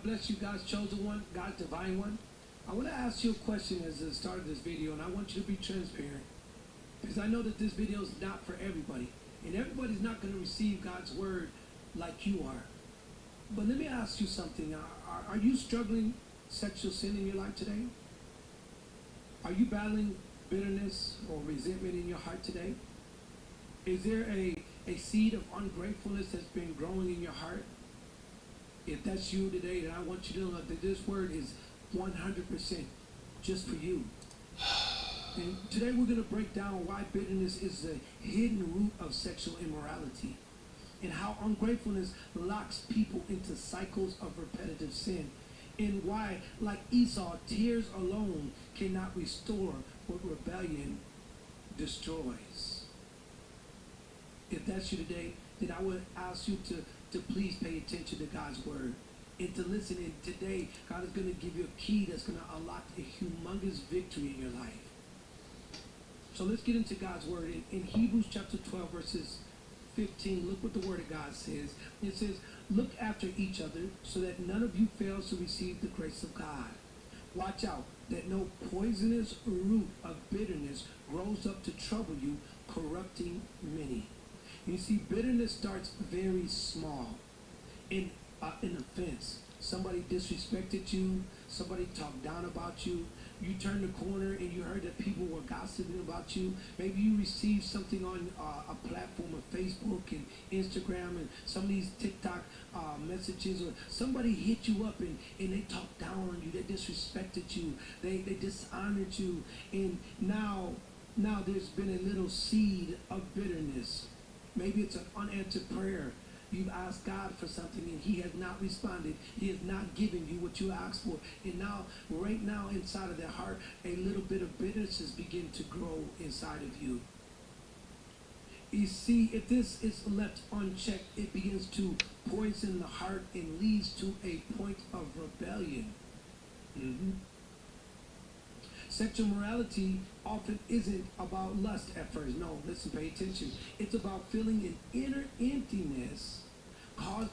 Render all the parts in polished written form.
bless you, God's chosen one, God's divine one. I want to ask you a question as the start of this video, and I want you to be transparent. Because I know that this video is not for everybody. And everybody's not going to receive God's word like you are. But let me ask you something. Are you struggling sexual sin in your life today? Are you battling bitterness or resentment in your heart today? Is there a seed of ungratefulness that's been growing in your heart? If that's you today, then I want you to know that this word is 100% just for you. And today we're going to break down why bitterness is the hidden root of sexual immorality, and how ungratefulness locks people into cycles of repetitive sin, and why, like Esau, tears alone cannot restore what rebellion destroys. If that's you today, then I would ask you to please pay attention to God's word and to listen. And today, God is going to give you a key that's going to unlock a humongous victory in your life. So let's get into God's word. In Hebrews chapter 12, verses 15, look what the word of God says. It says, look after each other so that none of you fails to receive the grace of God. Watch out that no poisonous root of bitterness grows up to trouble you, corrupting many. You see, bitterness starts very small. In an offense. Somebody disrespected you. Somebody talked down about you. You turned the corner and you heard that people were gossiping about you. Maybe you received something on a platform of Facebook and Instagram and some of these TikTok messages, or somebody hit you up and they talked down on you. They disrespected you. They dishonored you. And now there's been a little seed of bitterness. Maybe it's an unanswered prayer. You've asked God for something and he has not responded. He has not given you what you asked for. And now, right now, inside of their heart, a little bit of bitterness begin to grow inside of you. You see, if this is left unchecked, it begins to poison the heart and leads to a point of rebellion. Sexual morality often isn't about lust at first. No, listen, pay attention. It's about feeling an inner emptiness caused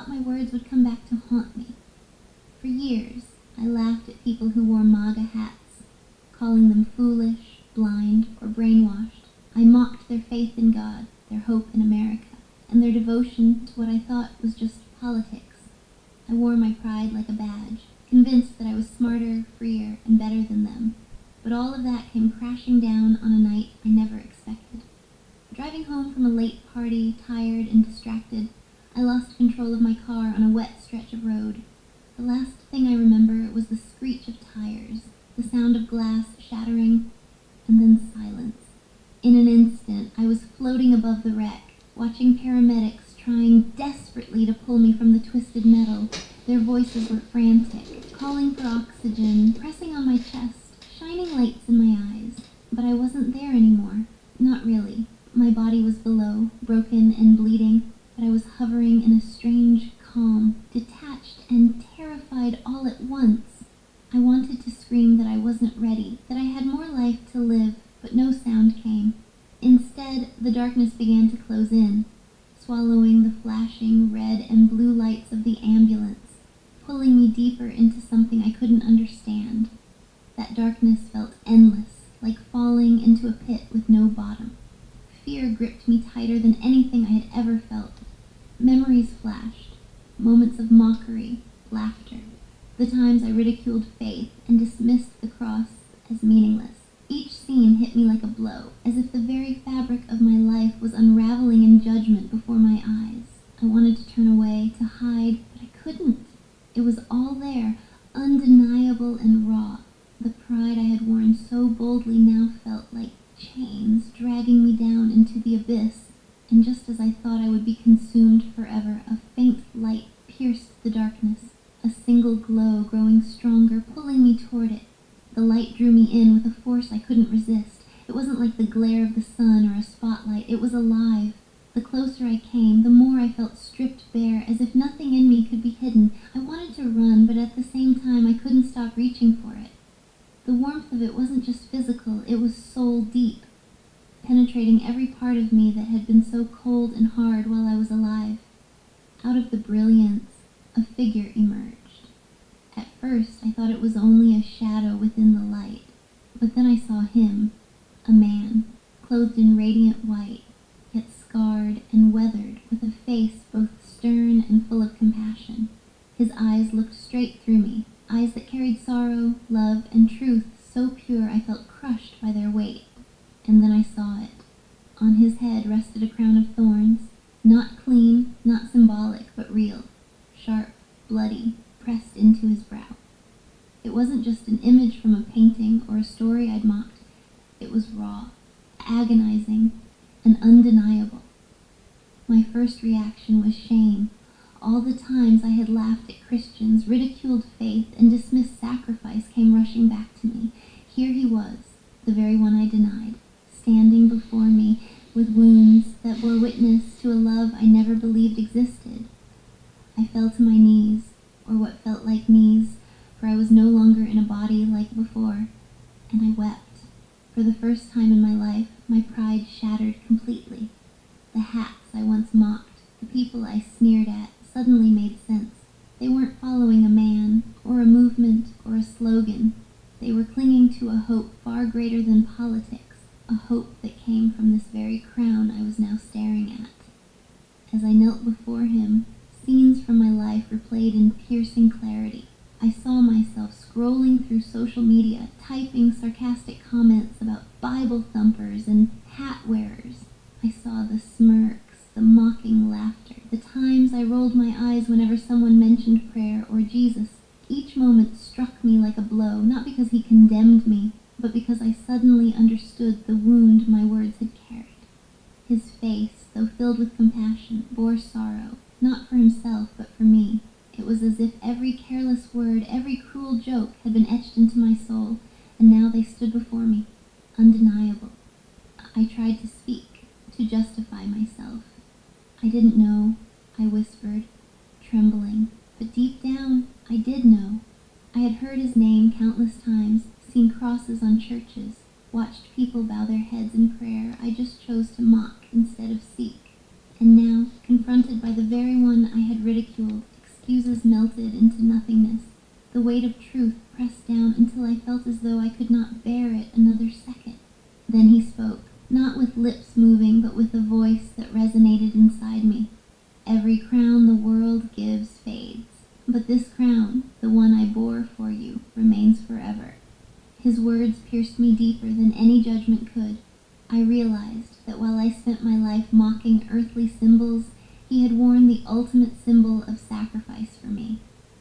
thought my words would come back to haunt me. For years, I laughed at people who wore MAGA hats, calling them foolish, blind, or brainwashed. I mocked their faith in God, their hope in America, and their devotion to what I thought was just politics. I wore my pride like a badge, convinced that I was smarter, freer, and better than them. But all of that came crashing down on a night I never expected. Driving home from a late party, tired and distracted, I lost control of my car on a wet stretch of road. The last thing I remember was the screech of tires, the sound of glass shattering, and then silence. In an instant, I was floating above the wreck, watching paramedics trying desperately to pull me from the twisted metal. Their voices were frantic, calling for oxygen, pressing on my chest, shining lights in my eyes. But I wasn't there anymore. Not really. My body was below, broken and bleeding, but I was hovering in a strange calm, detached and terrified all at once. I wanted to scream that I wasn't ready, that I had more life to live, but no sound came. Instead, the darkness began to close in, swallowing the flashing red and blue lights of the ambulance, pulling me deeper into something I couldn't understand. That darkness felt endless, like falling into a pit with no bottom. Fear gripped me tighter than anything I had ever felt. Memories flashed, moments of mockery, laughter, the times I ridiculed faith and dismissed the cross as meaningless. Each scene hit me like a blow, as if the very fabric of my life was unraveling in judgment before my eyes. I wanted to turn away, to hide, but I couldn't. It was all there, undeniable and raw. The pride I had worn so boldly now felt like chains dragging me down into the abyss, and just as I thought I would be consumed forever, a faint light pierced the darkness, a single glow growing stronger, pulling me toward it. The light drew me in with a force I couldn't resist. It wasn't like the glare of the sun or a spotlight. It was alive. The closer I came, the more I felt stripped bare, as if nothing in me could be hidden. I wanted to run, but at the same time I couldn't stop reaching for it. The warmth of it wasn't just physical, it was soul deep, penetrating every part of me that had been so cold and hard while I was alive. Out of the brilliance, a figure emerged. At first, I thought it was only a shadow within the light, but then I saw him, a man, clothed in radiant white, yet scarred and weathered, with a face both stern and full of compassion. His eyes looked straight through me, eyes that carried sorrow, love, and truth so pure I felt crushed by their weight. And then I saw it. On his head rested a crown of thorns, not clean, not symbolic, but real, sharp, bloody, pressed into his brow. It wasn't just an image from a painting or a story I'd mocked. It was raw, agonizing, and undeniable. My first reaction was shame. All the times I had laughed at Christians, ridiculed faith, and dismissed sacrifice came rushing back to me. Here he was, the very one I denied, standing before me with wounds that bore witness to a love I never believed existed. I fell to my knees, or what felt like knees, for I was no longer in a body like before, and I wept. For the first time in my life, my pride shattered completely. The hats I once mocked, the people I sneered at, suddenly made sense. They weren't following a man, or a movement, or a slogan. They were clinging to a hope far greater than politics, a hope that came from this very crown I was now staring at. As I knelt before him, scenes from my life replayed in piercing clarity. I saw myself scrolling through social media, typing sarcastic comments about Bible thumpers and hat wearers. I saw the smirks, the mocking laughter, the times I rolled my eyes whenever someone mentioned prayer or Jesus. Each moment struck me like a blow, not because he condemned me, but because I suddenly understood the wound my words had carried. His face, though filled with compassion, bore sorrow, not for himself, but for me. It was as if every careless word, every cruel joke had been etched into my soul, and now they stood before me, undeniable. I tried to speak, to justify myself. I didn't know, I whispered, trembling, but deep down, I did know. I had heard his name countless times, seen crosses on churches, watched people bow their heads in prayer. I just chose to mock instead of seek. And now, confronted by the very one I had ridiculed, excuses melted into nothingness. The weight of truth pressed down until I felt as though I could not bear it another second. Then he spoke, not with lips moving, but with a voice that resonated inside me. Every crown the world gives fades, but this crown, the one I bore for you, remains forever. His words pierced me deeper than any judgment could. I realized that while I spent my life mocking earthly symbols, he had worn the ultimate symbol of sacrifice for me.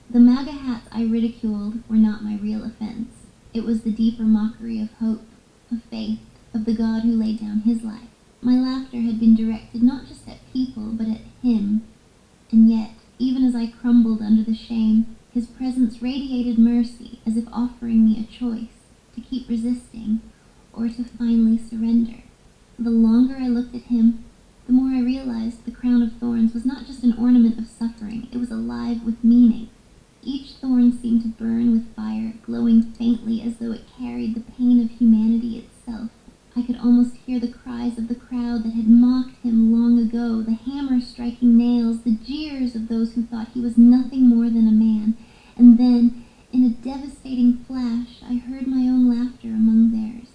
The MAGA hats I ridiculed were not my real offense. It was the deeper mockery of hope, of faith, of the God who laid down his life. My laughter had been directed not just at people, but at him. And yet, even as I crumbled under the shame, his presence radiated mercy, as if offering me a choice, to keep resisting, or to finally surrender. The longer I looked at him, the more I realized the crown of thorns was not just an ornament of suffering, it was alive with meaning. Each thorn seemed to burn with fire, glowing faintly as though it carried the pain of humanity itself. I could almost hear the cries of the crowd that had mocked him long ago, the hammer striking nails, the jeers of those who thought he was nothing more than a man. And then, in a devastating flash, I heard my own laughter among theirs.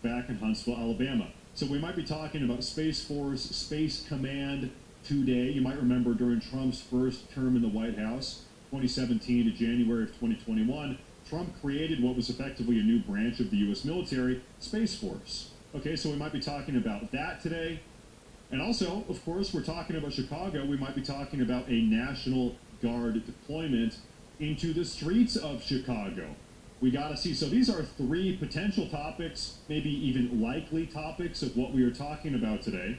Back in Huntsville, Alabama. So we might be talking about Space Force, Space Command today. You might remember during Trump's first term in the White House, 2017 to January of 2021, Trump created what was effectively a new branch of the U.S. military, Space Force. Okay, so we might be talking about that today. And also, of course, we're talking about Chicago. We might be talking about a National Guard deployment into the streets of Chicago. We got to see. So these are three potential topics, maybe even likely topics of what we are talking about today.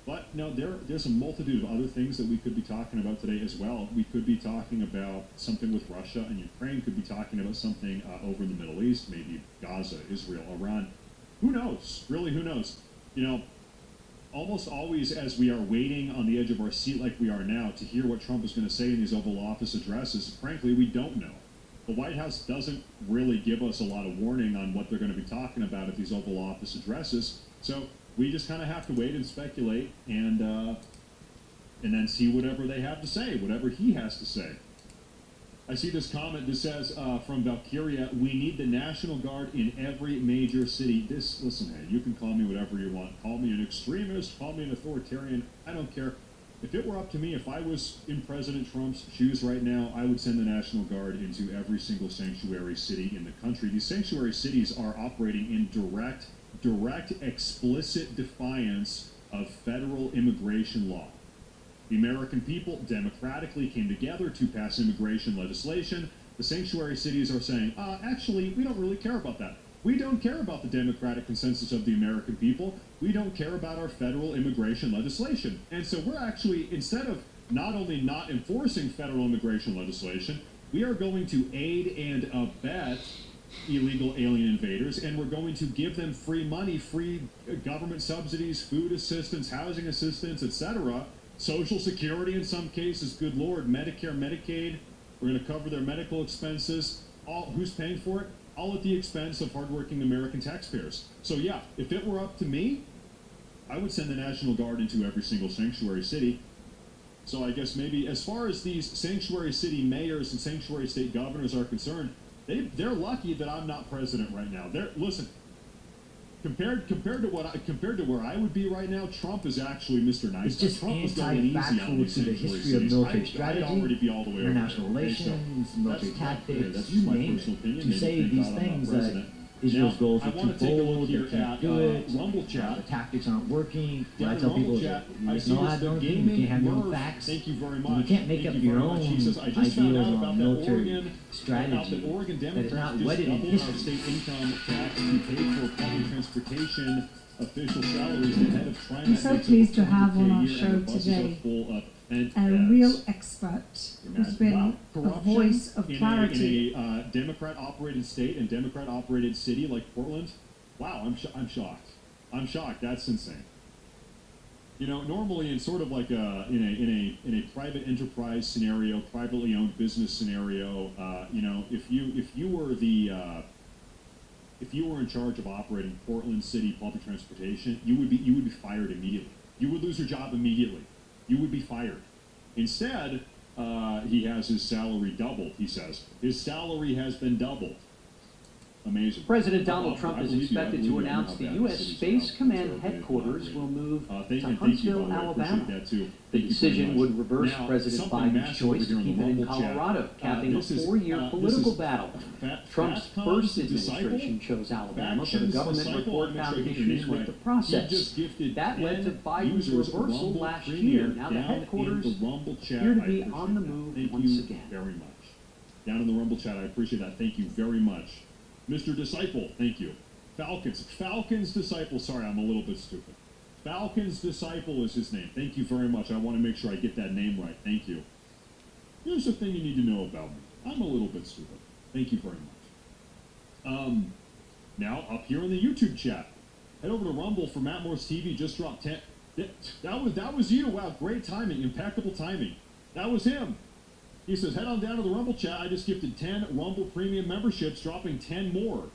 But no, there's a multitude of other things that we could be talking about today as well. We could be talking about something with Russia and Ukraine, could be talking about something over in the Middle East, maybe Gaza, Israel, Iran. Who knows? Really, who knows? You know, almost always as we are waiting on the edge of our seat like we are now to hear what Trump is going to say in these Oval Office addresses, frankly, we don't know. The White House doesn't really give us a lot of warning on what they're going to be talking about at these Oval Office addresses. So we just kind of have to wait and speculate and then see whatever they have to say, whatever he has to say. I see this comment that says from Valkyria, we need the National Guard in every major city. Listen, hey, you can call me whatever you want. Call me an extremist, call me an authoritarian. I don't care. If it were up to me, if I was in President Trump's shoes right now, I would send the National Guard into every single sanctuary city in the country. These sanctuary cities are operating in direct, explicit defiance of federal immigration law. The American people democratically came together to pass immigration legislation. The sanctuary cities are saying, actually, we don't really care about that. We don't care about the democratic consensus of the American people. We don't care about our federal immigration legislation. And so we're actually, instead of not only not enforcing federal immigration legislation, we are going to aid and abet illegal alien invaders, and we're going to give them free money, free government subsidies, food assistance, housing assistance, etc., Social Security in some cases, good Lord, Medicare, Medicaid. We're going to cover their medical expenses. Who's paying for it? All at the expense of hardworking American taxpayers. So yeah, if it were up to me, I would send the National Guard into every single sanctuary city. So I guess maybe as far as these sanctuary city mayors and sanctuary state governors are concerned, they're lucky that I'm not president right now. Listen, compared to where I would be right now, Trump is actually Mr. Nice. It's just Trump is going easy on these to the sanctuary history of cities. military I'd strategy, already be all the way over international there. relations, military tactics, that's you my name personal it. opinion. To Maybe say thank these God I'm not things that president. Israel's Now, goals I are wanna too take a look bold, here they can't at, do it, Rumble chat. the tactics aren't working. Down I in tell Rumble people, chat, you I just see know this, have the your own opinion, you gaming can't have your own nerve. facts. Thank you very much. You can't make Thank up you your very much. own He says, I just found ideals out on about that military Oregon strategy that Oregon that is Democrats not just wedded in doubled our history. state income tax to pay for public transportation official salaries. The head of TriMet I'm so makes pleased to over have on $100K our a year, show and the buses are today full of a real expert who's been a voice of clarity. in a Democrat-operated state and Democrat-operated city like Portland. Wow, I'm shocked. I'm shocked. That's insane. You know, normally in sort of like in a private enterprise scenario, privately owned business scenario, you know, if you were in charge of operating Portland City public transportation, you would be fired immediately. you would lose your job immediately. You would be fired. Instead, he has his salary doubled, he says. His salary has been doubled. Amazing. President Donald Trump is expected to announce the U.S. Space Command headquarters will move to Huntsville, Alabama. The decision would reverse President Biden's choice to keep it in Colorado, capping a four-year political battle. Trump's first administration chose Alabama, but a government report found issues with the process. That led to Biden's reversal last year. Now the headquarters appear to be on the move once again. Very much. Down in the Rumble chat, I appreciate that. Thank you very much. Mr. Disciple, thank you. Falcon's Disciple, sorry, I'm a little bit stupid. Falcon's Disciple is his name. Thank you very much. I want to make sure I get that name right. Thank you. Here's the thing you need to know about me. I'm a little bit stupid. Thank you very much. Now, up here in the YouTube chat, head over to Rumble for Matt Moore's TV. Just dropped 10. That was you. Wow, great timing. Impeccable timing. That was him. He says, head on down to the Rumble chat. I just gifted 10 Rumble Premium memberships, dropping 10 more.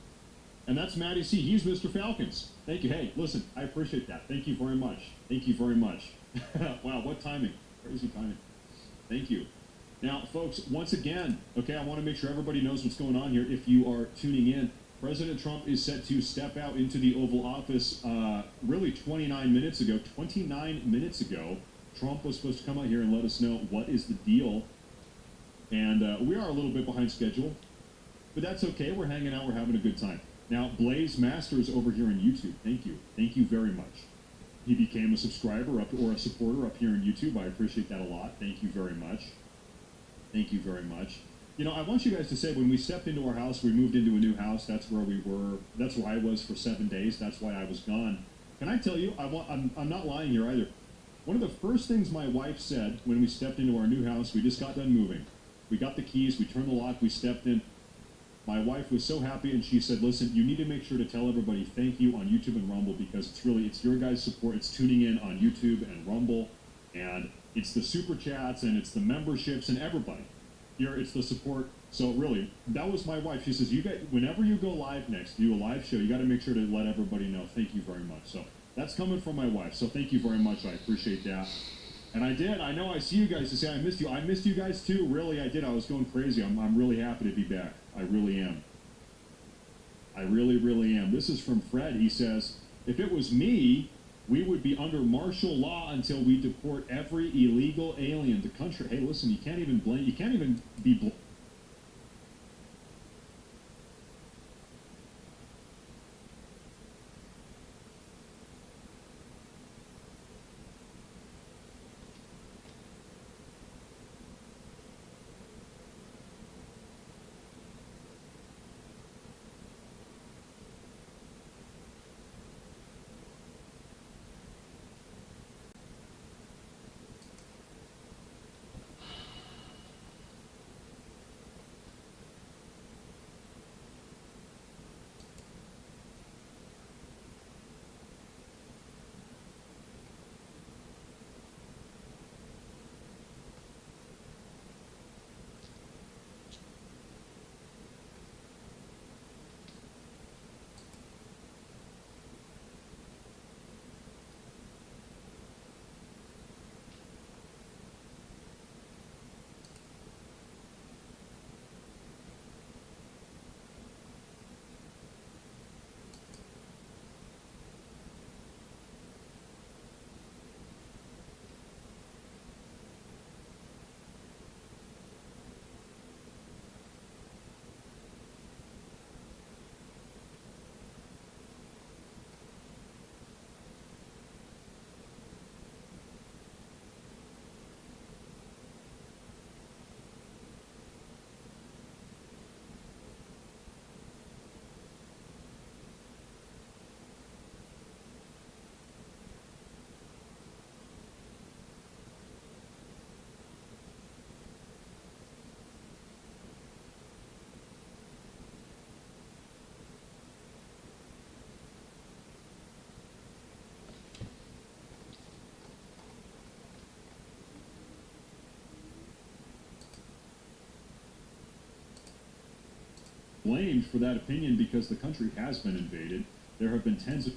And that's Matty C. He's Mr. Falcons. Thank you. Hey, listen, I appreciate that. Thank you very much. Thank you very much. Wow, what timing. Crazy timing. Thank you. Now, folks, once again, okay, I want to make sure everybody knows what's going on here. If you are tuning in, President Trump is set to step out into the Oval Office really 29 minutes ago. 29 minutes ago, Trump was supposed to come out here and let us know what is the deal. And we are a little bit behind schedule, but that's okay. We're hanging out. We're having a good time. Now, Blaze Masters over here on YouTube, thank you. Thank you very much. He became a subscriber or a supporter up here on YouTube. I appreciate that a lot. Thank you very much. Thank you very much. You know, I want you guys to say, when we stepped into our house, we moved into a new house. That's where we were. That's where I was for 7 days. That's why I was gone. Can I tell you, I'm not lying here either. One of the first things my wife said when we stepped into our new house, we just got done moving. We got the keys, we turned the lock, we stepped in. My wife was so happy, and she said, listen, you need to make sure to tell everybody thank you on YouTube and Rumble, because it's your guys' support. It's tuning in on YouTube and Rumble, and it's the super chats, and it's the memberships, and everybody. Here, it's the support. So really, that was my wife. She says, you guys, whenever you go live next, do a live show, you got to make sure to let everybody know. Thank you very much. So that's coming from my wife. So thank you very much. I appreciate that. And I did. I know I see you guys to say I missed you. I missed you guys too. Really, I did. I was going crazy. I'm really happy to be back. I really am. I really, really am. This is from Fred. He says, if it was me, we would be under martial law until we deport every illegal alien to country. Hey, listen, you can't even blame. You can't even be. Blamed for that opinion because the country has been invaded. There have been tens of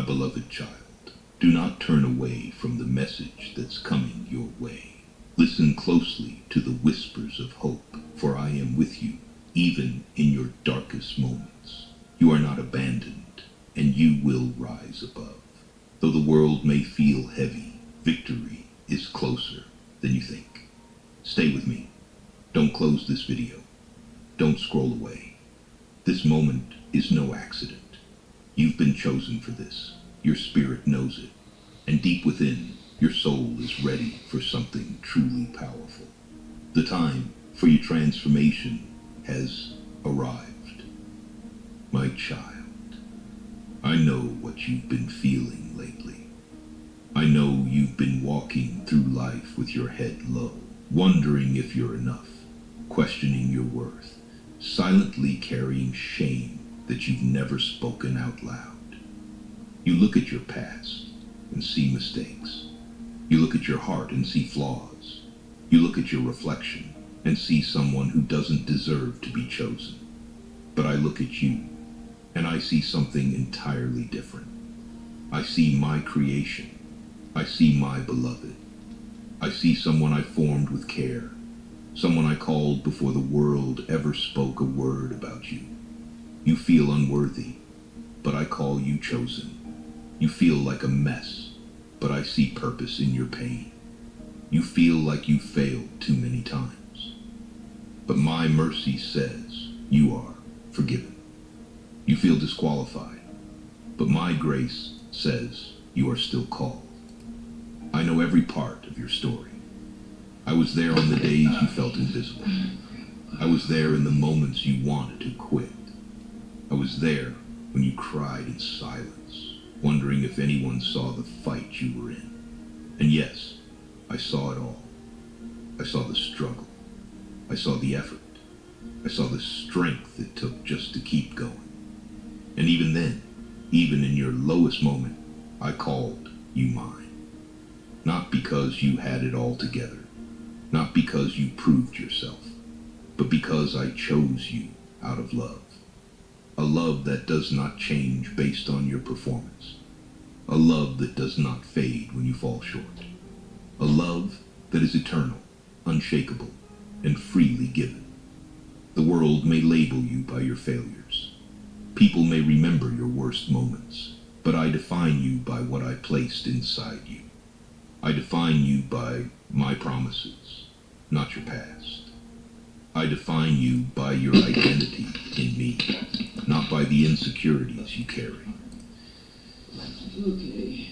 beloved child, do not turn away from the message that's coming your way. Listen closely to the whispers of hope, for I am with you, even in your darkest moments. You are not abandoned, and you will rise above. Though the world may feel heavy, victory is closer than you think. Stay with me. Don't close this video. Don't scroll away. This moment is no accident. You've been chosen for this. Your spirit knows it. And deep within, your soul is ready for something truly powerful. The time for your transformation has arrived. My child, I know what you've been feeling lately. I know you've been walking through life with your head low, wondering if you're enough, questioning your worth, silently carrying shame that you've never spoken out loud. You look at your past and see mistakes. You look at your heart and see flaws. You look at your reflection and see someone who doesn't deserve to be chosen. But I look at you and I see something entirely different. I see my creation. I see my beloved. I see someone I formed with care, someone I called before the world ever spoke a word about you. You feel unworthy, but I call you chosen. You feel like a mess, but I see purpose in your pain. You feel like you failed too many times, but my mercy says you are forgiven. You feel disqualified, but my grace says you are still called. I know every part of your story. I was there on the days you felt invisible. I was there in the moments you wanted to quit. I was there when you cried in silence, wondering if anyone saw the fight you were in. And yes, I saw it all. I saw the struggle. I saw the effort. I saw the strength it took just to keep going. And even then, even in your lowest moment, I called you mine. Not because you had it all together, not because you proved yourself, but because I chose you out of love. A love that does not change based on your performance. A love that does not fade when you fall short. A love that is eternal, unshakable, and freely given. The world may label you by your failures. People may remember your worst moments, but I define you by what I placed inside you. I define you by my promises, not your past. I define you by your identity in me, not by the insecurities you carry. Okay.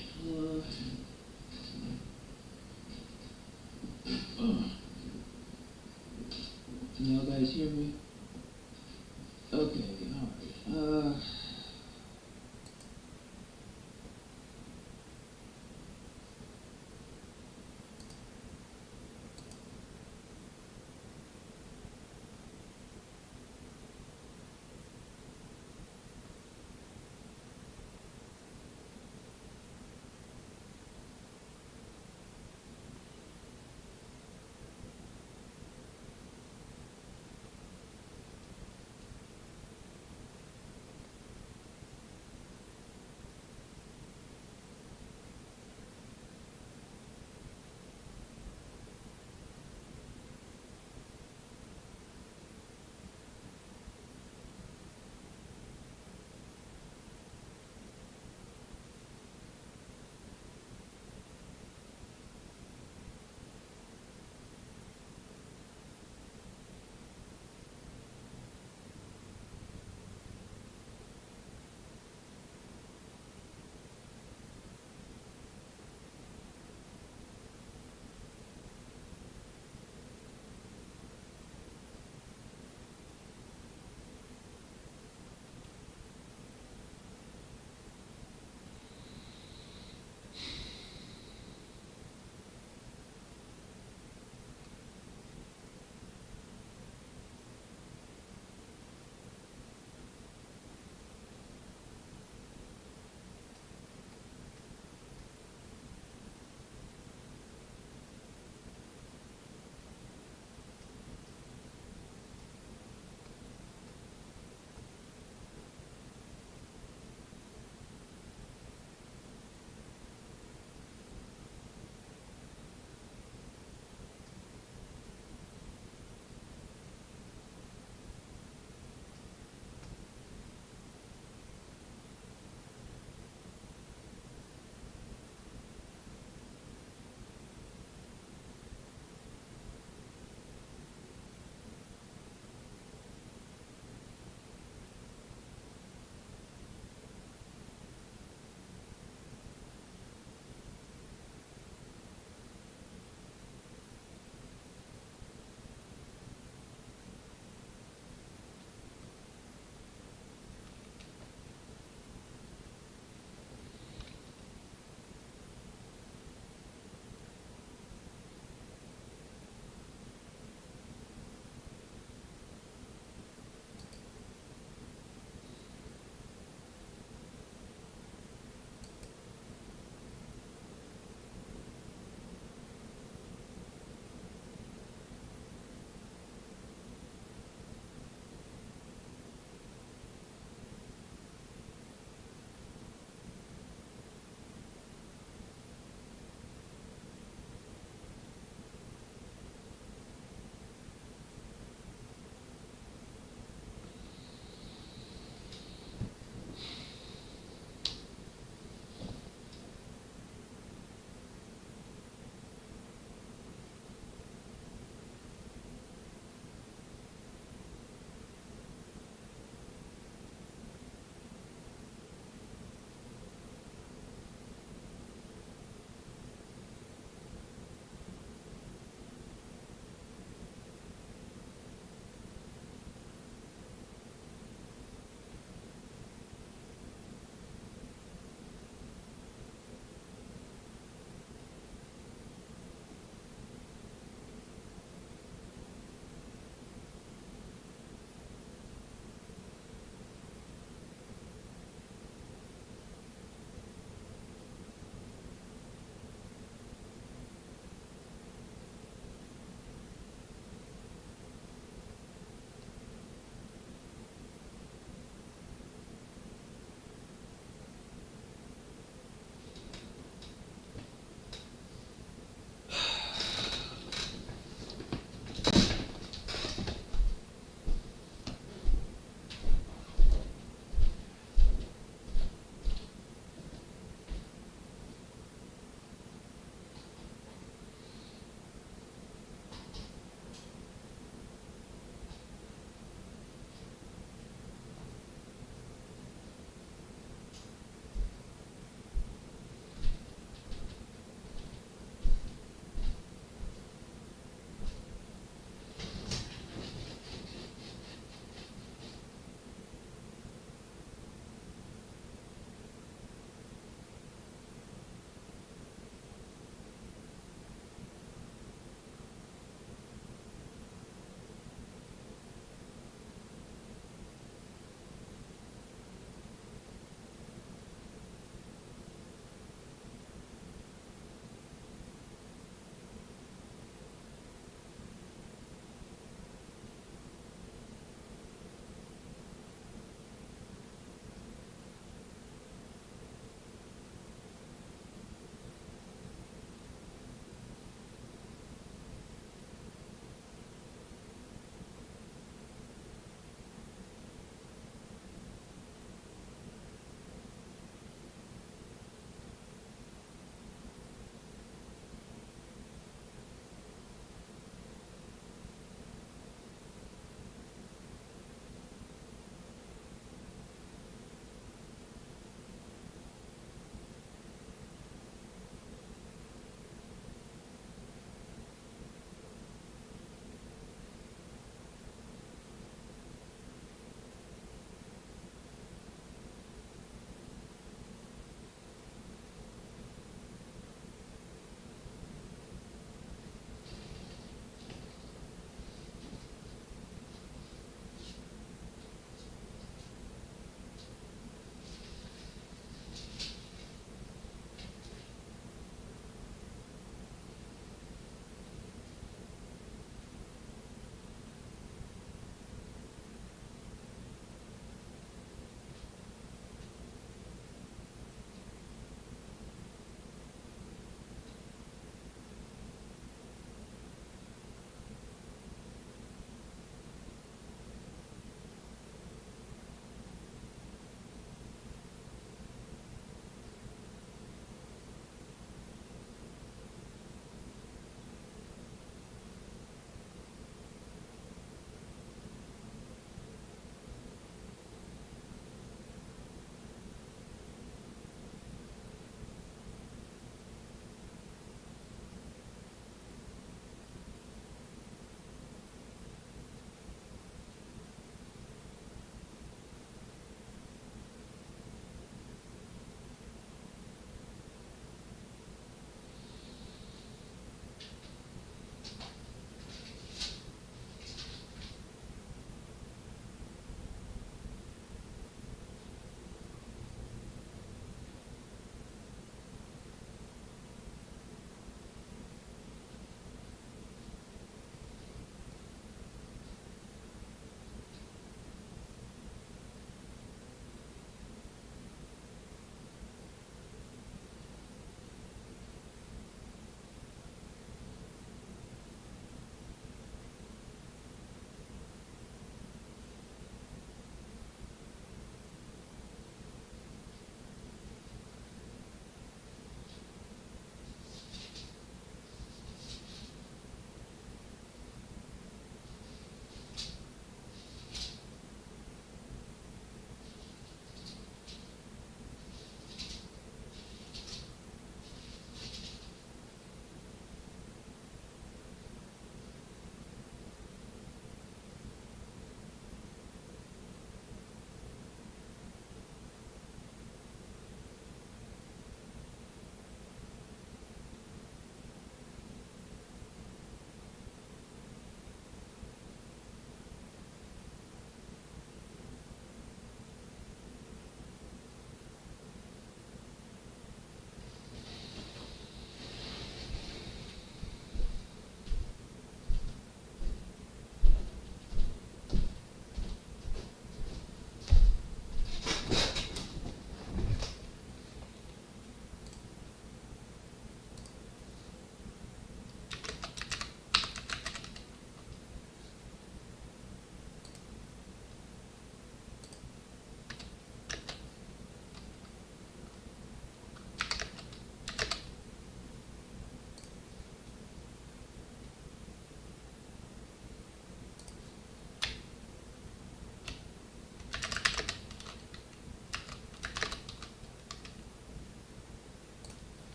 Can y'all guys hear me? Okay, alright.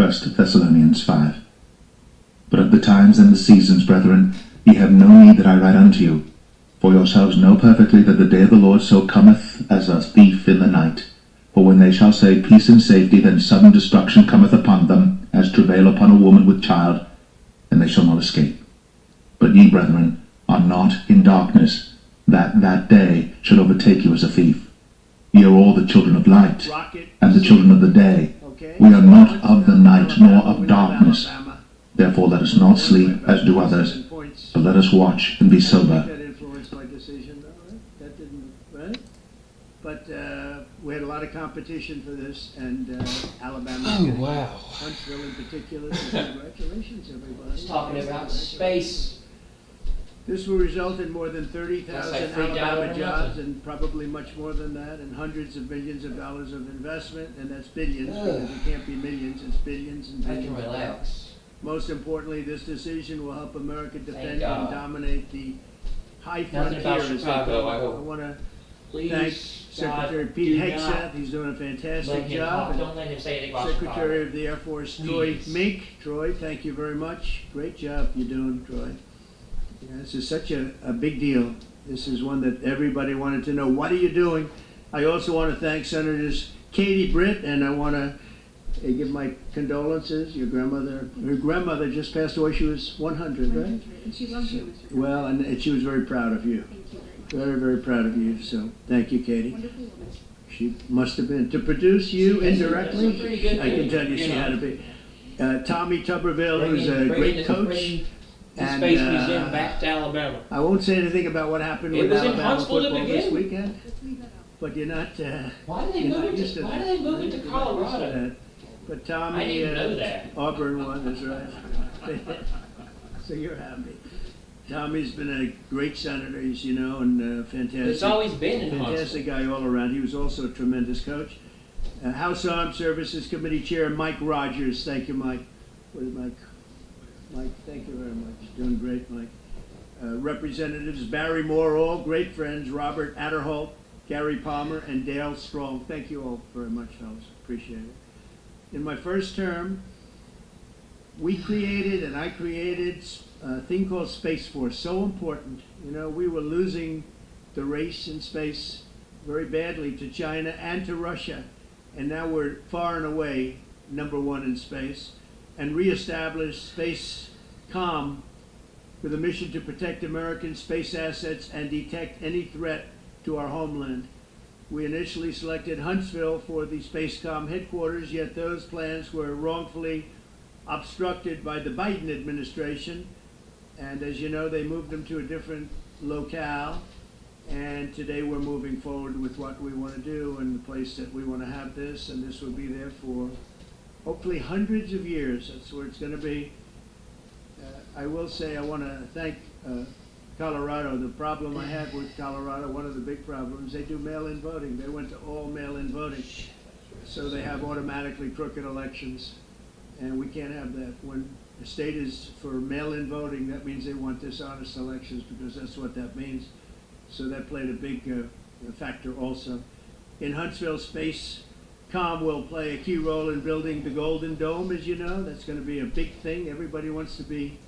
1 Thessalonians 5. But of the times and the seasons, brethren, ye have no need that I write unto you. For yourselves know perfectly that the day of the Lord so cometh as a thief in the night. For when they shall say peace and safety, then sudden destruction cometh upon them, as travail upon a woman with child, and they shall not escape. But ye, brethren, are not in darkness, that that day should overtake you as a thief. Ye are all the children of light, and the children of the day. We are not of the night, nor of darkness. Therefore let us not sleep, as do others, but let us watch and be sober. That influenced my decision, though, right? That didn't, right? But we had a lot of competition for this, and Alabama. Oh, wow. Huntsville in particular. So congratulations, everybody. It's talking about space. This will result in more than 30,000 That's like $3 Alabama or jobs, nothing. and probably much more than that, and hundreds of millions of dollars of investment, and that's billions, because it can't be millions, it's billions and I billions. can relax. Most importantly, this decision will help America defend God. and dominate the high Nothing frontier. about as they Chicago, call it. I hope. I want to Please, thank God, Secretary Pete do Hegseth. not He's doing a let fantastic him job. talk. And Don't let him say anything about Secretary Chicago. of the Air Force Troy Please. Mink. Troy, thank you very much. Great job you're doing, Troy. Yeah, this is such a big deal. This is one that everybody wanted to know. What are you doing? I also want to thank Senators Katie Britt, and I want to give my condolences. Your grandmother just passed away. She was 100, right? And she loves you, Mr. Well, and she was very proud of you. Thank you very much. Very, very proud of you. So thank you, Katie. Wonderful woman. She must have been. To produce you indirectly, That's a pretty good I can thing, tell you she know. had to be. Tommy Tuberville, who's a Bringing great coach. the And, Space Museum back to Alabama. I won't say anything about what happened It with was in Alabama Huntsville to football this begin. weekend, Let's leave that out. but you're not. Why did they you're move not it used to? to Why that. did they move it to You're not used to Colorado? that. But Tommy, I didn't know that. Auburn won. That's right. So you're happy. Tommy's been a great senator, as you know, and fantastic. It's always been in Fantastic guy all around. He was also a tremendous coach. House Armed Services Committee Chair Mike Rogers. Thank you, Mike. Where's Mike? Mike, thank you very much. Doing great, Mike. Representatives Barry Moore, all great friends. Robert Adderholt, Gary Palmer, and Dale Strong. Thank you all very much, fellas. Appreciate it. In my first term, we created and I created a thing called Space Force. So important. You know, we were losing the race in space very badly to China and to Russia. And now we're far and away #1 in space, and reestablished Space Com with a mission to protect American space assets and detect any threat to our homeland. We initially selected Huntsville for the Spacecom headquarters, yet those plans were wrongfully obstructed by the Biden administration, and as you know, they moved them to a different locale. And today we're moving forward with what we want to do and the place that we want to have this, and this will be there for hopefully hundreds of years. That's where it's going to be. I will say I want to thank Colorado. The problem I have with Colorado, one of the big problems, they do mail-in voting. They went to all mail-in voting. So they have automatically crooked elections, and we can't have that. When the state is for mail-in voting, that means they want dishonest elections, because that's what that means. So that played a big factor also. In Huntsville, Spacecom will play a key role in building the Golden Dome, as you know. That's going to be a big thing. Everybody wants to be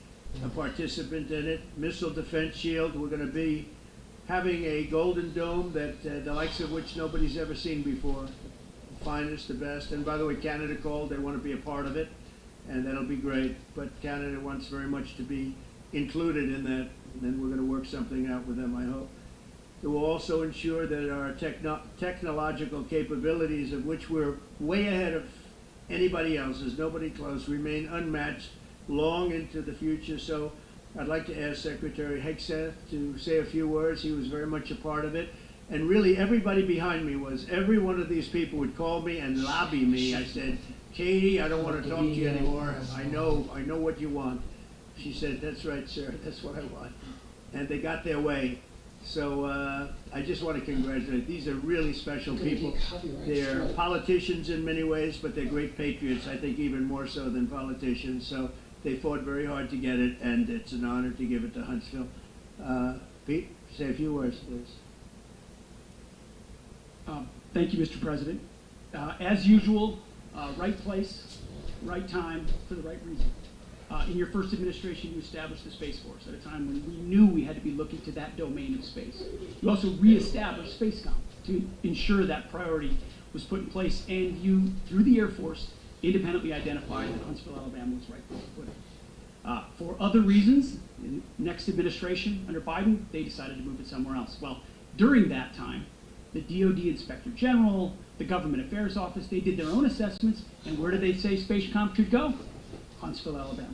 a participant in it. Missile Defense Shield, we're going to be having a Golden Dome that the likes of which nobody's ever seen before. The finest, the best. And by the way, Canada called. They want to be a part of it, and that'll be great. But Canada wants very much to be included in that, and then we're going to work something out with them, I hope. It will also ensure that our technological capabilities, of which we're way ahead of anybody else, there's nobody close, remain unmatched long into the future. So I'd like to ask Secretary Hegseth to say a few words. He was very much a part of it. And really everybody behind me was. Every one of these people would call me and lobby me. I said, Katie, I don't want to talk to you anymore. I know what you want. She said, that's right, sir. That's what I want. And they got their way. So I just want to congratulate. These are really special people. They're politicians in many ways, but they're great patriots, I think even more so than politicians. So they fought very hard to get it, and it's an honor to give it to Huntsville. Pete, say a few words, please. Thank you, Mr. President. As usual, right place, right time for the right reason. In your first administration, you established the Space Force at a time when we knew we had to be looking to that domain of space. You also reestablished SpaceCom to ensure that priority was put in place, and you, through the Air Force, independently identified that Huntsville, Alabama was right place to put it. For other reasons, in the next administration under Biden, they decided to move it somewhere else. Well, during that time, the DoD Inspector General, the Government Affairs Office, they did their own assessments, and where did they say SpaceCom could go? Huntsville, Alabama.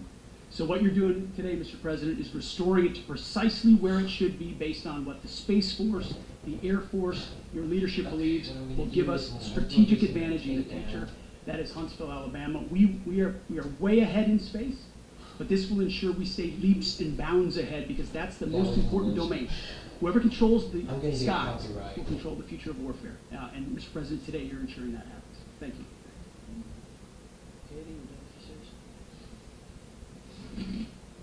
So what you're doing today, Mr. President, is restoring it to precisely where it should be based on what the Space Force, the Air Force, your leadership believes will give us strategic advantage in the future. That is Huntsville, Alabama. We are way ahead in space, but this will ensure we stay leaps and bounds ahead because that's the most important domain. Whoever controls the skies will control the future of warfare. And Mr. President, today you're ensuring that happens. Thank you.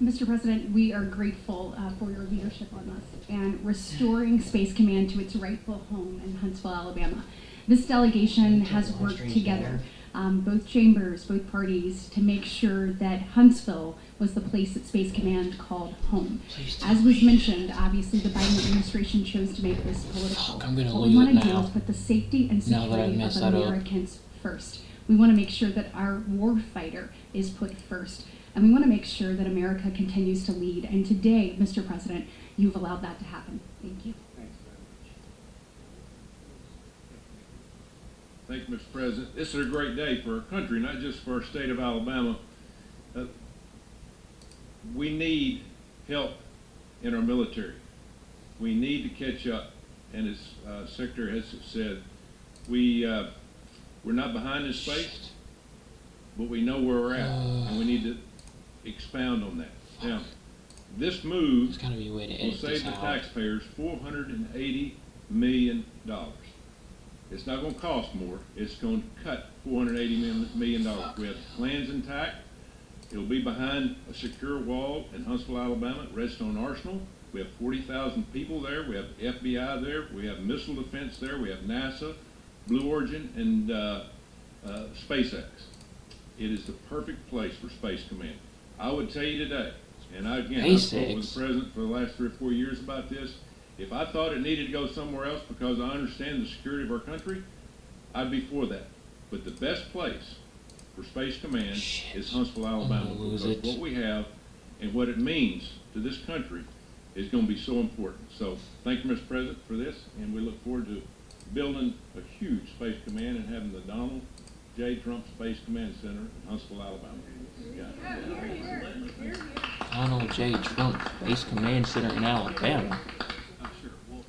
Mr. President, we are grateful for your leadership on this and restoring Space Command to its rightful home in Huntsville, Alabama. This delegation has worked together, both chambers, both parties, to make sure that Huntsville was the place that Space Command called home. As was mentioned, obviously the Biden administration chose to make this political. What we want to do is put the safety and security of Americans first. We want to make sure that our war fighter is put first. And we want to make sure that America continues to lead. And today, Mr. President, you've allowed that to happen. Thank you. Thank you, Mr. President. This is a great day for our country, not just for our state of Alabama. We need help in our military. We need to catch up. And as Secretary has said, we're not behind in space, but we know where we're at, and we need to expound on that. Now, this move will save the taxpayers $480 million. It's not going to cost more. It's going to cut $480 million. We have plans intact. It'll be behind a secure wall in Huntsville, Alabama, at Redstone Arsenal. We have 40,000 people there. We have FBI there. We have missile defense there. We have NASA, Blue Origin, and SpaceX. It is the perfect place for Space Command. I would tell you today, and I've spoken with the President for the last 3 or 4 years about this, if I thought it needed to go somewhere else because I understand the security of our country, I'd be for that. But the best place for Space Command is Huntsville, Alabama, because what we have and what it means to this country is going to be so important. So thank you, Mr. President, for this, and we look forward to building a huge Space Command and having the Donald J. Trump Space Command Center in Huntsville, Alabama. Donald J. Trump Space Command Center in Alabama. Sure. Well,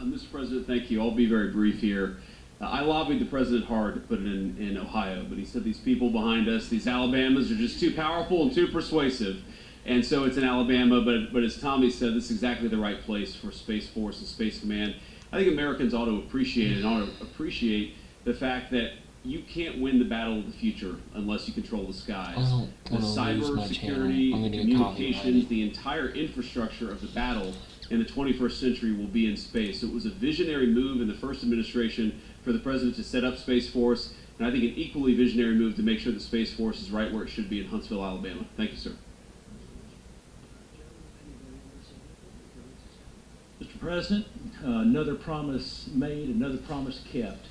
Mr. President, thank you. I'll be very brief here. I lobbied the president hard to put it in Ohio, but he said these people behind us, these Alabamas, are just too powerful and too persuasive. And so it's in Alabama, but as Tommy said, this is exactly the right place for Space Force and Space Command. I think Americans ought to appreciate it and ought to appreciate the fact that you can't win the battle of the future unless you control the skies. The cyber security, communications, the entire infrastructure of the battle in the 21st century will be in space. So it was a visionary move in the first administration for the president to set up Space Force, and I think an equally visionary move to make sure the Space Force is right where it should be in Huntsville, Alabama. Thank you, sir. Mr. President, another promise made, another promise kept.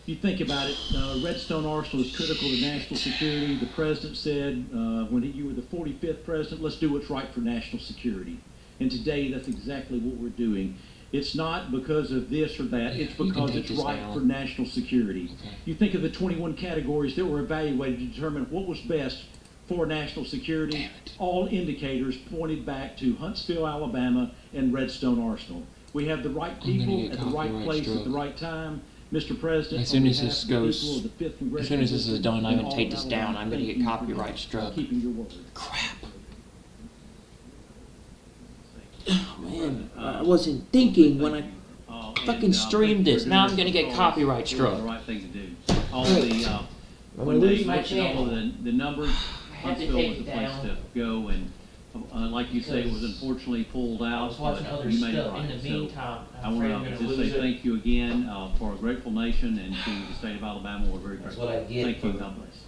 If you think about it, Redstone Arsenal is critical to national security. The president said when you were the 45th president, let's do what's right for national security. And today, that's exactly what we're doing. It's not because of this or that. It's because it's right for national security. You think of the 21 categories that were evaluated to determine what was best for national security. All indicators pointed back to Huntsville, Alabama, and Redstone Arsenal. We have the right people at the right place at the right time. Mr. President, as soon as this goes, as soon as this is done, I'm going to take this down. I'm going to get copyright struck. Keeping your word. Crap. Oh, man, I wasn't thinking when I fucking streamed this. Now I'm going to get copyright struck. The right thing to do. All the when they mentioned all of the numbers, Huntsville was the place to go, and like you say, it was unfortunately pulled out, but you made it right. So I want to just say thank you again for a grateful nation, and to the state of Alabama, we're very grateful. Thank you. God bless.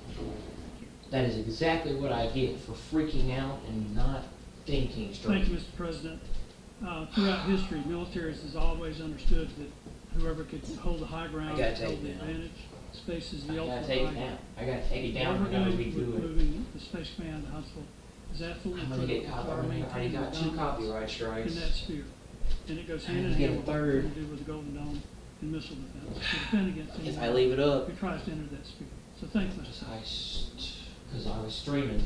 That is exactly what I get for freaking out and not thinking straight. Thank you, Mr. President. Throughout history, militaries has always understood that whoever could hold the high ground I gotta held take the it down. advantage. Space is the I ultimate gotta take it high down. ground. I gotta take it down. What I we're gotta going to do redo with it. moving the Space Command to Huntsville is absolutely I'm gonna critical get to our I already got maintaining 2 dominance copyright strikes. in that sphere. And it goes I hand need in to get hand a with what we're third. going to do with the Golden Dome and missile defense to defend against If anyone I leave it up. who tries to enter that sphere. So thanks, Mr. President. Because I was streaming.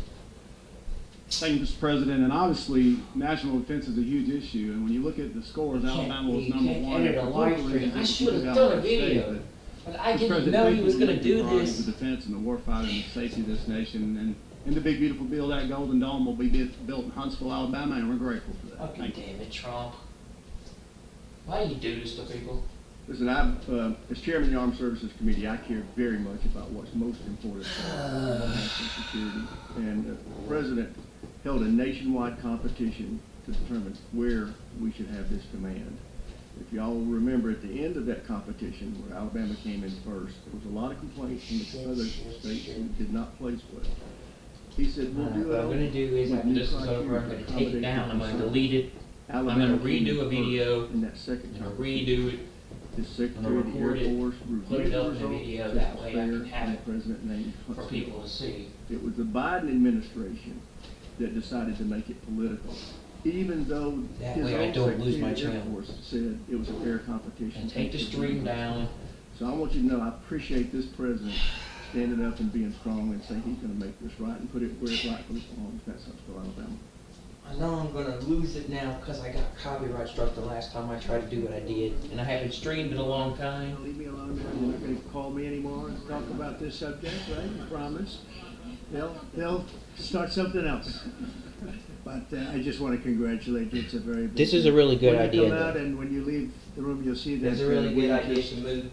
Thank you, Mr. President. And obviously, national defense is a huge issue. And when you look at the scores, Alabama was number one. Edit a live stream. I should have done a video. But I didn't know he was going to do this. The defense and the warfighter and the safety of this nation. And in the big, beautiful bill, that Golden Dome will be built in Huntsville, Alabama, and we're grateful for that. Okay, damn it, Trump. Why do you do this to people? Listen, as chairman of the Armed Services Committee, I care very much about what's most important for national security. And the President held a nationwide competition to determine where we should have this command. If y'all remember, at the end of that competition, where Alabama came in first, there was a lot of complaints from the other states who did not place well. He said, we'll do it. What I'm going to do is, after this is over, I'm going to take it down, I'm going to delete it, I'm going to redo a video, in that second I'm going to redo it, His I'm Secretary going of to the record Air it, Force put reviewed it the up in a results, video, said that it's way I fair, can have and it the President named for Huntsville. people to see. It was the Biden administration that decided to make it political, even though That his way I own don't lose my Secretary of the Air channel. Force said it was a fair competition. And take the stream down. So I want you to know I appreciate this president standing up and being strong and saying he's going to make this right and put it where it rightfully belongs. That's Huntsville, Alabama. I know I'm going to lose it now because I got copyright struck the last time I tried to do what I did. And I haven't streamed in a long time. Leave me alone now. You're not going to call me anymore and talk about this subject, right? You promise. They'll start something else. But I just want to congratulate you. It's a very big This is a really good when you idea, come out though. and when you leave the room, you'll see that It's a really we good idea just, to move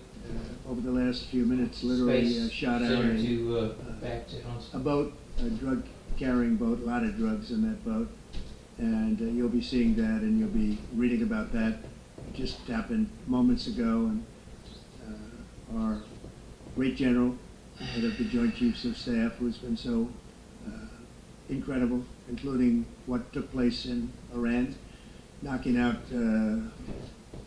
over the last few minutes, literally Space shot out Center a, to back to a boat, a drug-carrying boat, a lot of drugs in that boat. And you'll be seeing that and you'll be reading about that. It just happened moments ago, and our great general, head of the Joint Chiefs of Staff, who's been so incredible, including what took place in Iran, knocking out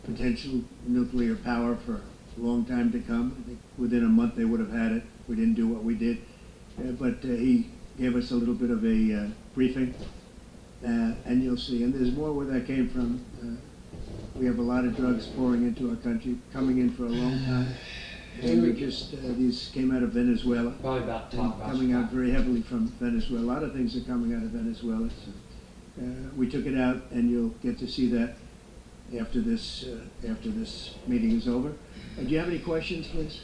potential nuclear power for a long time to come. I think within a month they would have had it. We didn't do what we did. But he gave us a little bit of a briefing. And you'll see, and there's more where that came from. We have a lot of drugs pouring into our country, coming in for a long time. And we just, these came out of Venezuela. Probably about to talk about coming out very heavily from Venezuela. A lot of things are coming out of Venezuela. So, we took it out, and you'll get to see that after this meeting is over. Do you have any questions, please?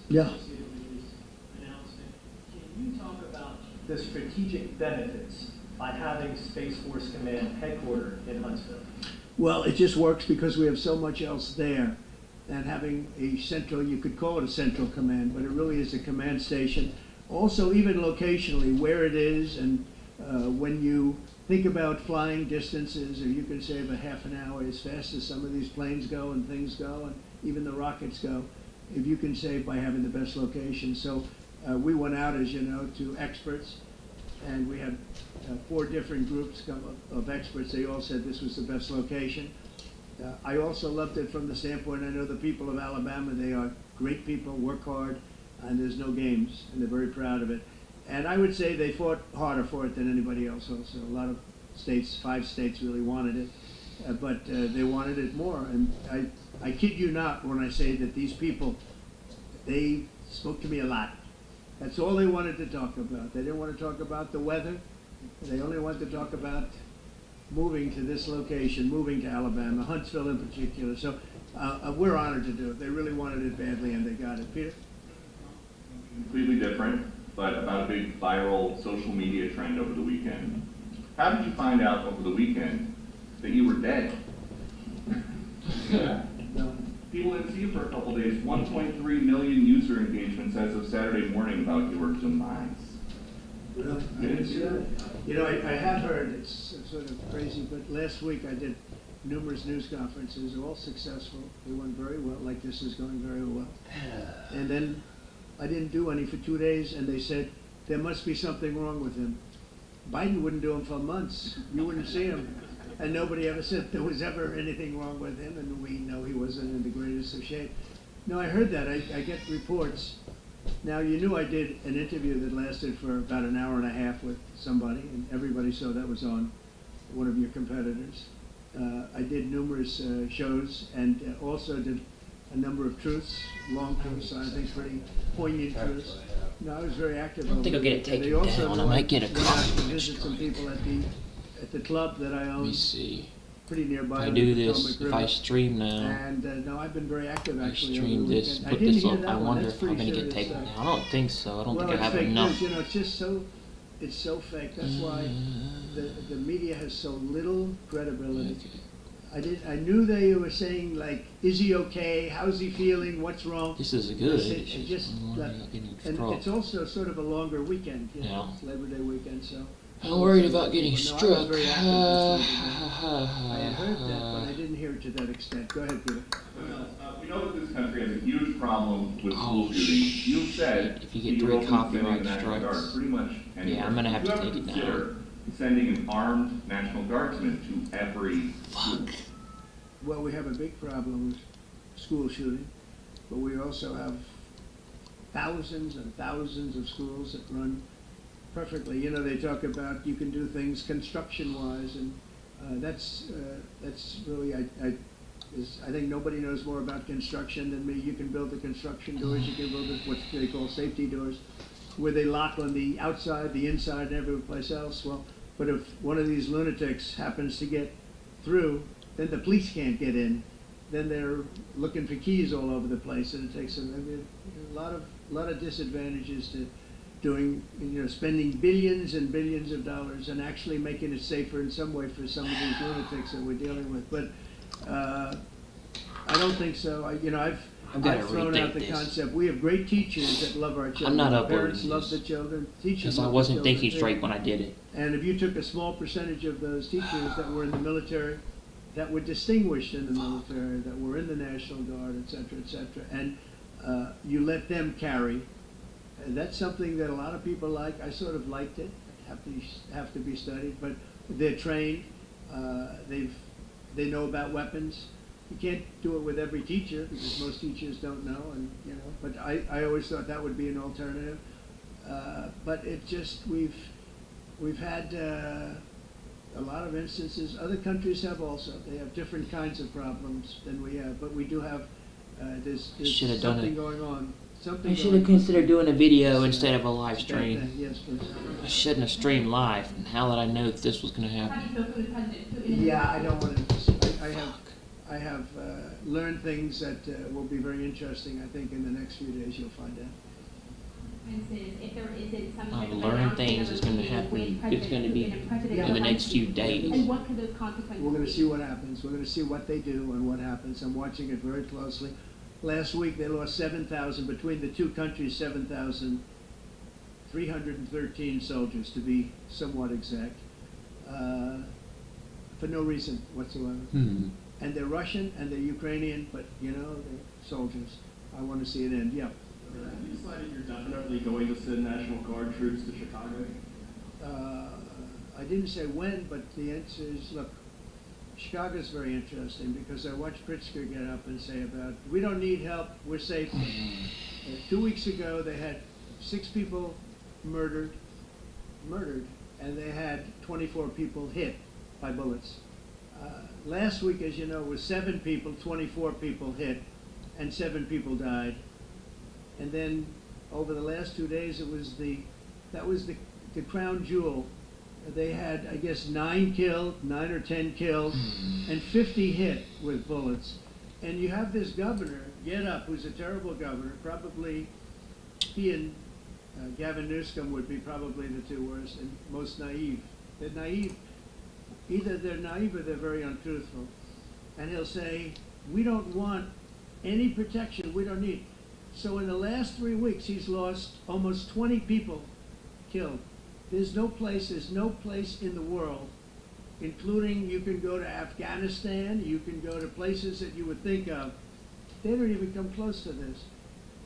Yeah. Can you talk about the strategic benefits by having Space Force Command headquartered in Huntsville? Well, it just works because we have so much else there. And having a central, you could call it a central command, but it really is a command station. Also, even locationally, where it is, and when you think about flying distances, or you can save a half an hour as fast as some of these planes go and things go, and even the rockets go, if you can save by having the best location. So we went out, as you know, to experts, and we had 4 different groups of experts. They all said this was the best location. I also loved it from the standpoint, I know the people of Alabama, they are great people, work hard, and there's no games, and they're very proud of it. And I would say they fought harder for it than anybody else also. A lot of states, 5 states really wanted it, but they wanted it more. And I kid you not when I say that these people, they spoke to me a lot. That's all they wanted to talk about. They didn't want to talk about the weather. They only wanted to talk about moving to this location, moving to Alabama, Huntsville in particular. So we're honored to do it. They really wanted it badly, and they got it. Peter? Completely different, but about a big viral social media trend over the weekend. How did you find out over the weekend that you were dead? People didn't see you for a couple days. 1.3 million user engagements as of Saturday morning about your demise. Really? You didn't see that? You know, I have heard, it's sort of crazy, but last week I did numerous news conferences, all successful. They went very well, like this is going very well. And then I didn't do any for 2 days, and they said, there must be something wrong with him. Biden wouldn't do them for months. You wouldn't see him. And nobody ever said there was ever anything wrong with him, and we know he wasn't in the greatest of shape. No, I heard that. I get reports. Now, you knew I did an interview that lasted for about an hour and a half with somebody, and everybody saw that was on one of your competitors. I did numerous shows, and also did a number of truths, long truths, I think pretty poignant truths. No, I was very active. I don't think I'll get it taken down. I might get a copy. Visit some people at the club that I own. Let me see. Pretty nearby. If I do this, if I stream now. And no, I've been very active actually. I stream this, put this up. I wonder if I'm gonna get taken down. I don't think so. I don't think I have enough. You know, it's just it's so fake. That's why the media has so little credibility. I knew they were saying, like, is he okay? How's he feeling? What's wrong? This is good. And it's also sort of a longer weekend. You know, it's Labor Day weekend, so. I'm worried about getting struck. I had heard that, but I didn't hear it to that extent. Go ahead, Peter. We know that this country has a huge problem with school shootings. You said if you get 3 copyright strikes, pretty much anywhere. Yeah, I'm gonna have to take it down. Sending an armed National Guardsman to every school. Well, we have a big problem with school shooting, but we also have thousands and thousands of schools that run perfectly. You know, they talk about you can do things construction-wise, and that's really, I think nobody knows more about construction than me. You can build the construction doors, you can build what they call safety doors, where they lock on the outside, the inside, and every place else. Well, but if one of these lunatics happens to get through, then the police can't get in. Then they're looking for keys all over the place, and it takes them a lot of disadvantages to doing, you know, spending billions and billions of dollars and actually making it safer in some way for some of these lunatics that we're dealing with. But I don't think so. I've thrown out the concept. We have great teachers that love our children. I'm not uploading Parents love the children. Teachers because I wasn't thinking straight when I did it. And if you took a small percentage of those teachers that were in the military, that were distinguished in the military, that were in the National Guard, et cetera, and you let them carry, that's something that a lot of people like. I sort of liked it. Have to be studied, but they're trained. They know about weapons. You can't do it with every teacher because most teachers don't know, and you know. But I always thought that would be an alternative. But it just we've had a lot of instances. Other countries have also. They have different kinds of problems than we have, but we do have. There's something going on. I should have considered doing a video instead of a live stream. Yes, please. I shouldn't have streamed live. And how did I know that this was going to happen? Yeah, I don't want to. I have learned things that will be very interesting. I think in the next few days you'll find out. I've learned things that's going to happen. It's going to be in the next few days. And what could those consequences be? We're going to see what happens. We're going to see what they do and what happens. I'm watching it very closely. Last week they lost 7,000, between the two countries, 7,313 soldiers, to be somewhat exact, for no reason whatsoever. Mm-hmm. And they're Russian and they're Ukrainian, but you know, they're soldiers. I want to see it end. Yeah. Have you decided you're definitely going to send National Guard troops to Chicago? I didn't say when, but the answer is, look, Chicago's very interesting because I watched Pritzker get up and say about, we don't need help, we're safe. 2 weeks ago, they had 6 people murdered, and they had 24 people hit by bullets. Last week, as you know, was 7 people, 24 people hit, and 7 people died. And then over the last 2 days, that was the crown jewel. They had, I guess, 9 or 10 killed, and 50 hit with bullets. And you have this governor get up, who's a terrible governor. Probably he and Gavin Newsom would be probably the 2 worst and most naive. They're naive. Either they're naive or they're very untruthful. And he'll say, we don't want any protection, we don't need. So in the last 3 weeks, he's lost almost 20 people killed. There's no place in the world including you can go to Afghanistan, you can go to places that you would think of. They don't even come close to this.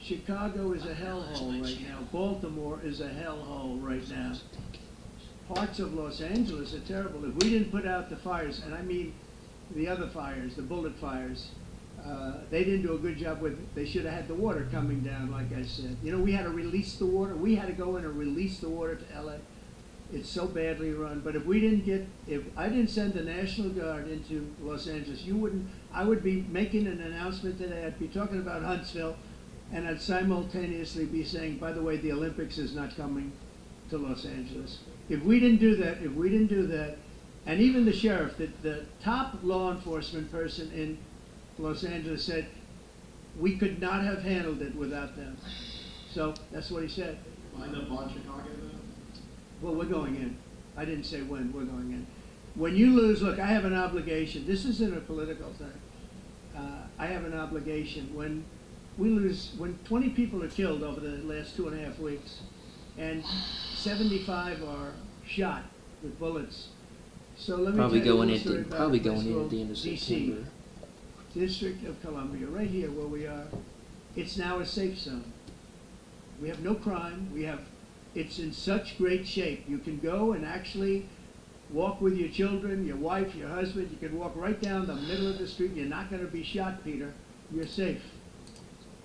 Chicago is a hellhole right now. Baltimore is a hellhole right now. Parts of Los Angeles are terrible. If we didn't put out the fires, and I mean the other fires, the bullet fires, they didn't do a good job with it. They should have had the water coming down, like I said. You know, we had to release the water. We had to go in and release the water to LA. It's so badly run. But if I didn't send the National Guard into Los Angeles, I would be making an announcement today. I'd be talking about Huntsville, and I'd simultaneously be saying, by the way, the Olympics is not coming to Los Angeles. If we didn't do that, and even the sheriff, the top law enforcement person in Los Angeles said, we could not have handled it without them. So that's what he said. Line up on Chicago then? Well, we're going in. I didn't say when, we're going in. When you lose, look, I have an obligation. This isn't a political thing. I have an obligation. When 20 people are killed over the last 2.5 weeks, and 75 are shot with bullets. So let me Probably tell you going a in story about probably a place going in at called the end of DC, September. District of Columbia, right here where we are. It's now a safe zone. We have no crime. It's in such great shape. You can go and actually walk with your children, your wife, your husband. You can walk right down the middle of the street. You're not going to be shot, Peter. You're safe.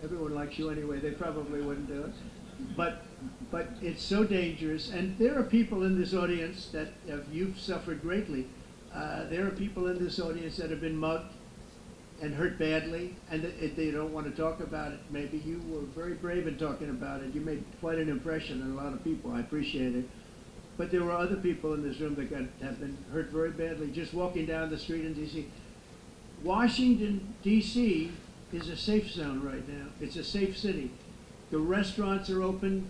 Everyone likes you anyway. They probably wouldn't do it. But it's so dangerous. And there are people in this audience that you've suffered greatly. There are people in this audience that have been mugged and hurt badly, and they don't want to talk about it. Maybe you were very brave in talking about it. You made quite an impression on a lot of people. I appreciate it. But there were other people in this room that have been hurt very badly just walking down the street in D.C. Washington, D.C. is a safe zone right now. It's a safe city. The restaurants are open.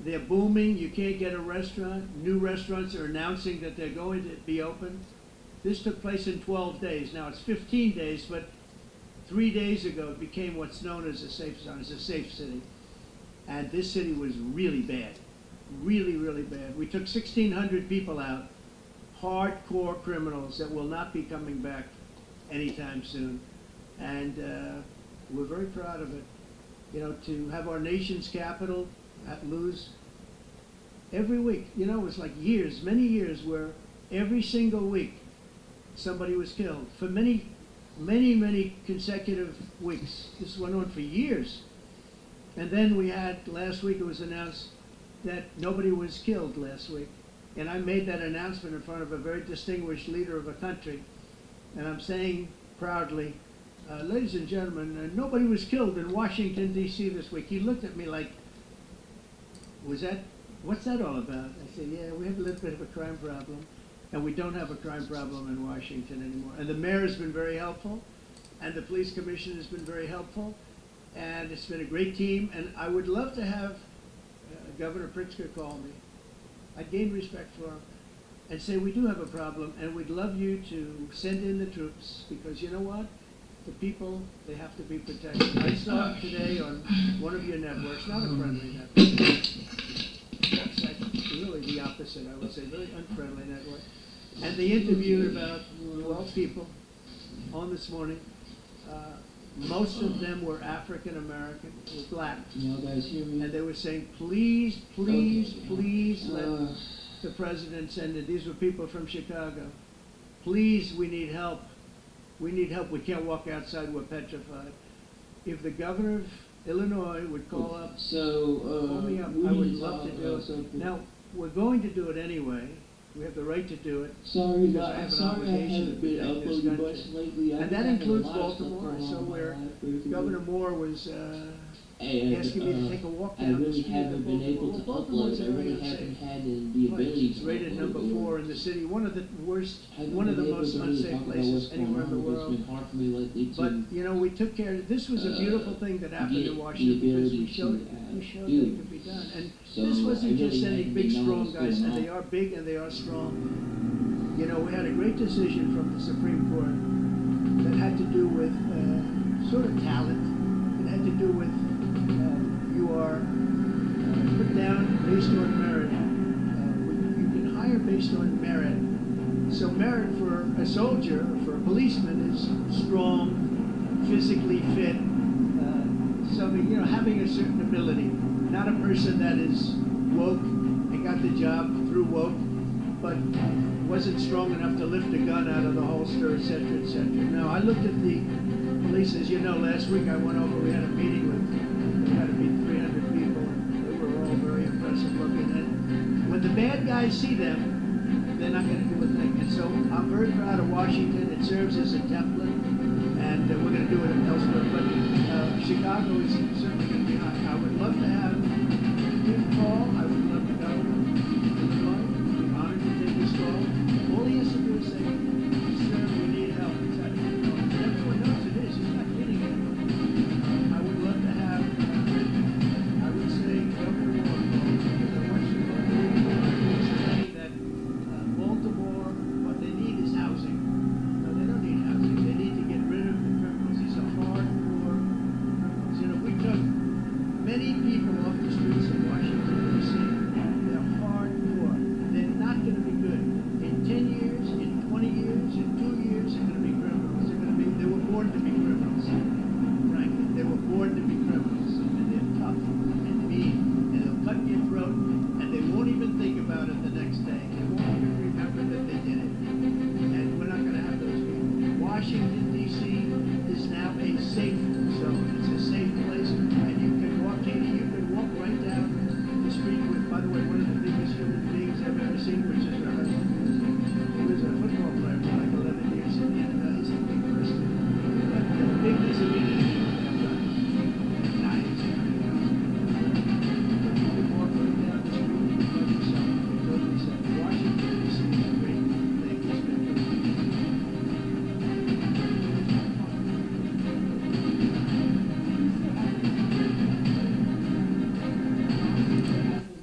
They're booming. You can't get a restaurant. New restaurants are announcing that they're going to be open. This took place in 12 days. Now it's 15 days, but 3 days ago it became what's known as a safe zone. It's a safe city. And this city was really bad. Really, really bad. We took 1,600 people out, hardcore criminals that will not be coming back anytime soon. And we're very proud of it. You know, to have our nation's capital lose every week. You know, it was like years, many years, where every single week somebody was killed for many, many, many consecutive weeks. This went on for years. And then we had, last week it was announced that nobody was killed last week. And I made that announcement in front of a very distinguished leader of a country. And I'm saying proudly, ladies and gentlemen, nobody was killed in Washington, D.C. this week. He looked at me like, what's that all about? I said, yeah, we have a little bit of a crime problem. And we don't have a crime problem in Washington anymore. And the mayor has been very helpful, and the police commission has been very helpful, and it's been a great team. And I would love to have Governor Pritzker call me. I gain respect for him and say, we do have a problem, and we'd love you to send in the troops, because you know what? The people, they have to be protected. I saw it today on one of your networks, not a friendly network. Really the opposite, I would say, very unfriendly network. And they interviewed about 12 people on this morning. Most of them were African American, were black. Can y'all guys hear me? And they were saying, please, please, please let the president send it. These were people from Chicago. Please, we need help. We need help. We can't walk outside. We're petrified. If the governor of Illinois would call up, call me up, I would love to do it. Now, we're going to do it anyway. We have the right to do it. Sorry, because I have an obligation haven't been uploading much lately. And that includes Baltimore. So where Governor Moore was asking me to take a walk down the street. I really haven't been able to upload. I really haven't had the ability to. It's rated number 4 in the city. One of the worst, one of the most unsafe places anywhere in the world. It's been hard for me lately to. But you know, we took care. This was a beautiful thing that happened in Washington because we showed that it could be done. And this wasn't just sending big, strong guys, and they are big and they are strong. You know, we had a great decision from the Supreme Court that had to do with sort of talent. It had to do with you are put down based on merit. You can hire based on merit So merit for a soldier, for a policeman, is strong, physically fit, having a certain ability. Not a person that is woke and got the job through woke, but wasn't strong enough to lift a gun out of the holster, etc., etc. Now, I looked at the police, as you know, last week I went over, we had a meeting with, we had to meet 300 people, and they were all very impressive looking. And when the bad guys see them, they're not going to do a thing. And so I'm very proud of Washington. It serves as a template, and we're going to do it elsewhere. But Chicago is certainly going to be high. I would love to have him call. I would love to go to Illinois. I'd be honored to take this call. All he has to do is say, sir, we need help. And everyone knows it is. He's not kidding anyone. I would love to have, I would say, Governor Walker, because I want you to say that Baltimore, what they need is housing. No, they don't need housing. They need to get rid of the criminals. These are hardcore criminals. You know, we took many people off the streets of Washington, D.C. They're hardcore. They're not going to be good. In 10 years, in 20 years, in 2 years, they're going to be criminals. They were born to be criminals, frankly. They were born to be criminals. And they're tough and mean. And they'll cut your throat, and they won't even think about it the next day. They won't even remember that they did it. And we're not going to have those people. Washington, D.C. is now a safe zone. It's a safe place. And you can walk, Katie, you can walk right down the street with, by the way, one of the biggest human beings I've ever seen, which is her husband, who was a football player for like 11 years. And he's a big person. But the big disability nice. You can walk right down the street and you love yourself. You totally said Washington, D.C. is a great thing. It's been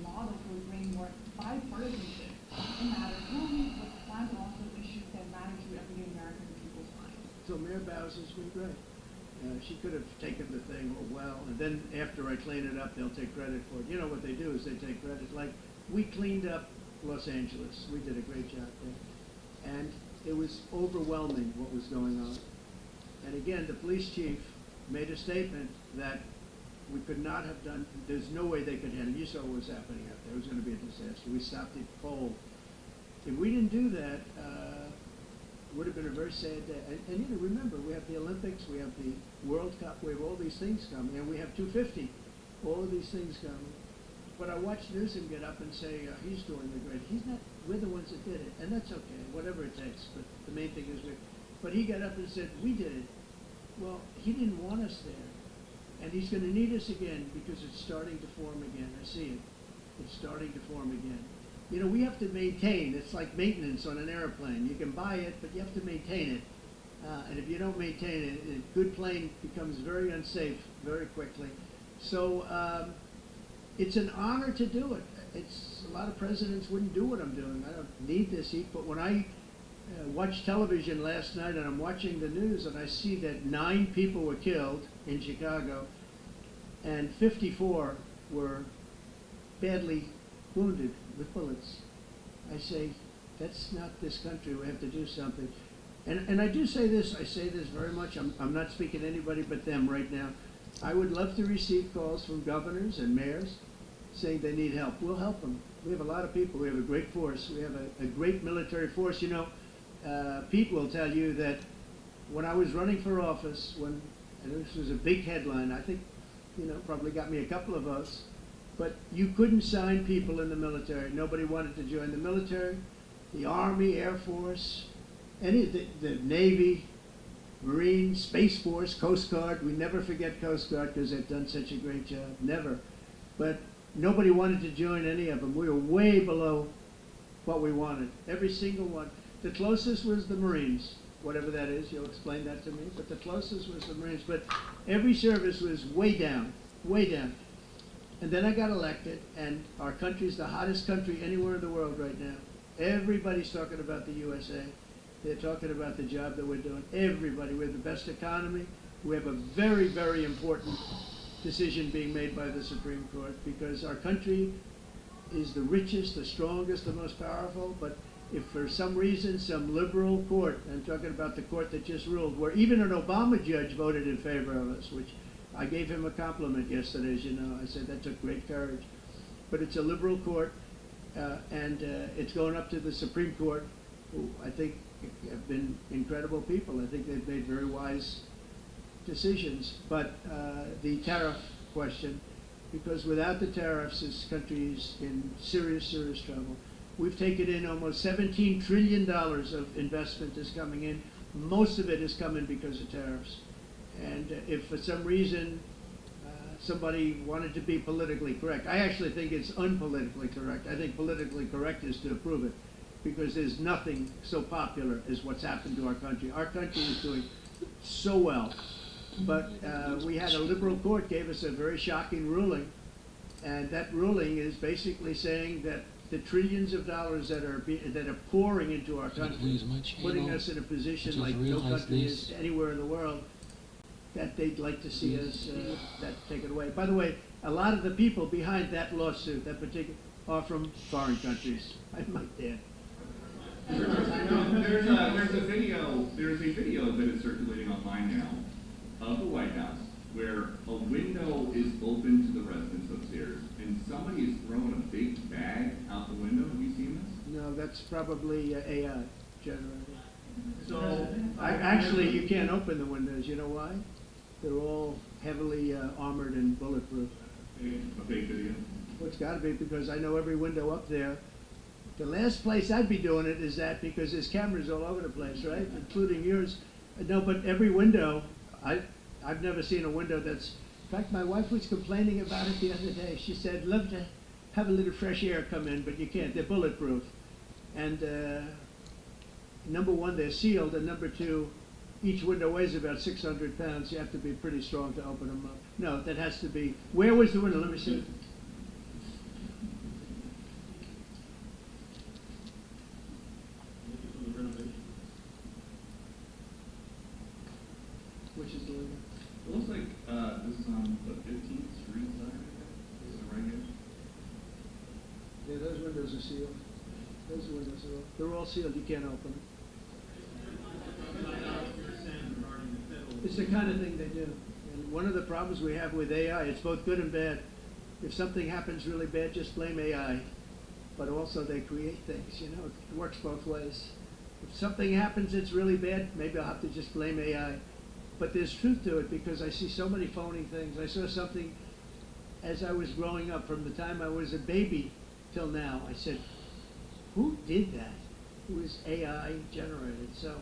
model for bring more bipartisanship, no matter who, what flag also issues that matter to everyday American people's lives. So Mayor Bowser's been great. She could have taken the thing well, and then after I clean it up, they'll take credit for it. You know what they do is they take credit. Like, we cleaned up Los Angeles. We did a great job there. And it was overwhelming what was going on. And again, the police chief made a statement that we could not have done, there's no way they could handle it. You saw what was happening out there. It was going to be a disaster. We stopped it cold. If we didn't do that, it would have been a very sad day. And you know, remember, we have the Olympics, we have the World Cup, we have all these things coming, and we have 250. All of these things coming. But I watched Newsom get up and say, he's doing the great. He's not, we're the ones that did it. And that's okay, whatever it takes. But the main thing is but he got up and said, we did it. Well, he didn't want us there. And he's going to need us again because it's starting to form again. I see it. It's starting to form again. You know, we have to maintain. It's like maintenance on an airplane. You can buy it, but you have to maintain it. And if you don't maintain it, a good plane becomes very unsafe very quickly. So it's an honor to do it. It's a lot of presidents wouldn't do what I'm doing. I don't need this heat. But when I watched television last night and I'm watching the news and I see that 9 people were killed in Chicago and 54 were badly wounded with bullets, I say, that's not this country. We have to do something. And I do say this, I say this very much. I'm not speaking to anybody but them right now. I would love to receive calls from governors and mayors saying they need help. We'll help them. We have a lot of people. We have a great force. We have a great military force. You know, Pete will tell you that when I was running for office, and this was a big headline, I think, you know, probably got me a couple of votes, but you couldn't sign people in the military. Nobody wanted to join the military, the Army, Air Force, the Navy, Marines, Space Force, Coast Guard. We never forget Coast Guard because they've done such a great job. Never. But nobody wanted to join any of them. We were way below what we wanted. Every single one. The closest was the Marines, whatever that is. You'll explain that to me. But the closest was the Marines. But every service was way down, way down. And then I got elected, and our country's the hottest country anywhere in the world right now. Everybody's talking about the USA. They're talking about the job that we're doing. Everybody. We have the best economy. We have a very, very important decision being made by the Supreme Court because our country is the richest, the strongest, the most powerful, but if for some reason some liberal court, I'm talking about the court that just ruled, where even an Obama judge voted in favor of us, which I gave him a compliment yesterday, as you know. I said that took great courage. But it's a liberal court, and it's going up to the Supreme Court, who I think have been incredible people. I think they've made very wise decisions. But the tariff question, because without the tariffs, this country is in serious, serious trouble. We've taken in almost $17 trillion of investment is coming in. Most of it is coming because of tariffs. And if for some reason somebody wanted to be politically correct, I actually think it's unpolitically correct. I think politically correct is to approve it, because there's nothing so popular as what's happened to our country. Our country is doing so well. But we had a liberal court gave us a very shocking ruling, and that ruling is basically saying that the trillions of dollars that are pouring into our country, putting us in a position like no country is anywhere in the world, that they'd like to see us that taken away. By the way, a lot of the people behind that lawsuit, that particular, are from foreign countries. I might add. There's a video that is circulating online now of the White House where a window is open to the residents upstairs, and somebody is throwing a big bag out the window. Have you seen this? No, that's probably AI generated. So Actually, you can't open the windows. You know why? They're all heavily armored and bulletproof. A fake video. Well, it's got to be, because I know every window up there. The last place I'd be doing it is that, because there's cameras all over the place, right? Including yours. No, but every window, I've never seen a window that's, in fact, my wife was complaining about it the other day. She said, love to have a little fresh air come in, but you can't. They're bulletproof. And number one, they're sealed, and number two, each window weighs about 600 pounds. You have to be pretty strong to open them up. No, that has to be, where was the window? Let me see. Which is the window? It looks like this is on the 15th Street side. This is right here. Yeah, those windows are sealed. Those windows are all, they're all sealed. You can't open them. It's the kind of thing they do. And one of the problems we have with AI, it's both good and bad. If something happens really bad, just blame AI. But also they create things, you know, it works both ways. If something happens that's really bad, maybe I'll have to just blame AI. But there's truth to it, because I see so many phony things. I saw something as I was growing up, from the time I was a baby till now. I said, who did that? It was AI generated. So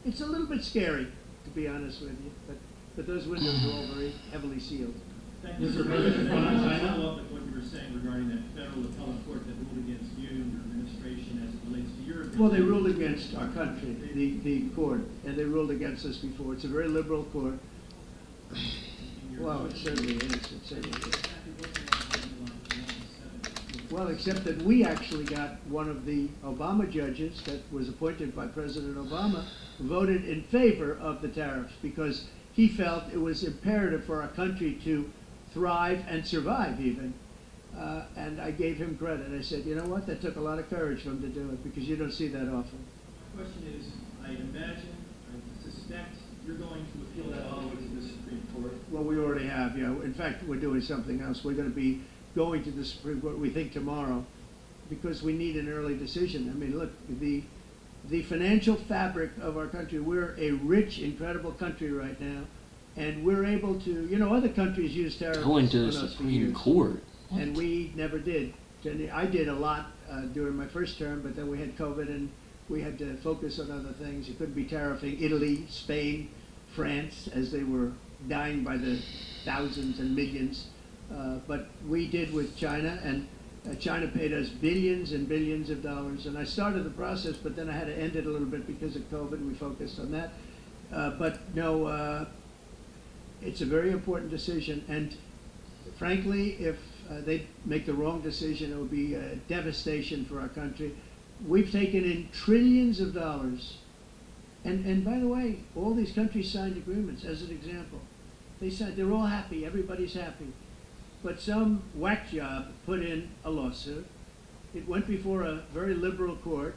it's a little bit scary, to be honest with you. But those windows are all very heavily sealed. Thank you, Mr. President. I follow up with what you were saying regarding that federal appellate court that ruled against you and your administration as it relates to your administration. Well, they ruled against our country, the court, and they ruled against us before. It's a very liberal court. Well, it certainly is. It certainly is. Well, except that we actually got one of the Obama judges that was appointed by President Obama voted in favor of the tariffs, because he felt it was imperative for our country to thrive and survive even. And I gave him credit. I said, you know what, that took a lot of courage for him to do it, because you don't see that often. The question is, I imagine, I suspect you're going to appeal that all the way to the Supreme Court. Well, we already have, yeah. In fact, we're doing something else. We're going to be going to the Supreme Court, we think, tomorrow, because we need an early decision. I mean, look, the financial fabric of our country, we're a rich, incredible country right now, and we're able to, you know, other countries use tariffs going to the Supreme Court. And we never did. I did a lot during my first term, but then we had COVID and we had to focus on other things. You couldn't be tariffing Italy, Spain, France, as they were dying by the thousands and millions. But we did with China, and China paid us billions and billions of dollars. And I started the process, but then I had to end it a little bit because of COVID. We focused on that. But no, it's a very important decision. And frankly, if they make the wrong decision, it would be a devastation for our country. We've taken in trillions of dollars. And by the way, all these countries signed agreements, as an example. They're all happy, everybody's happy. But some whack job put in a lawsuit. It went before a very liberal court,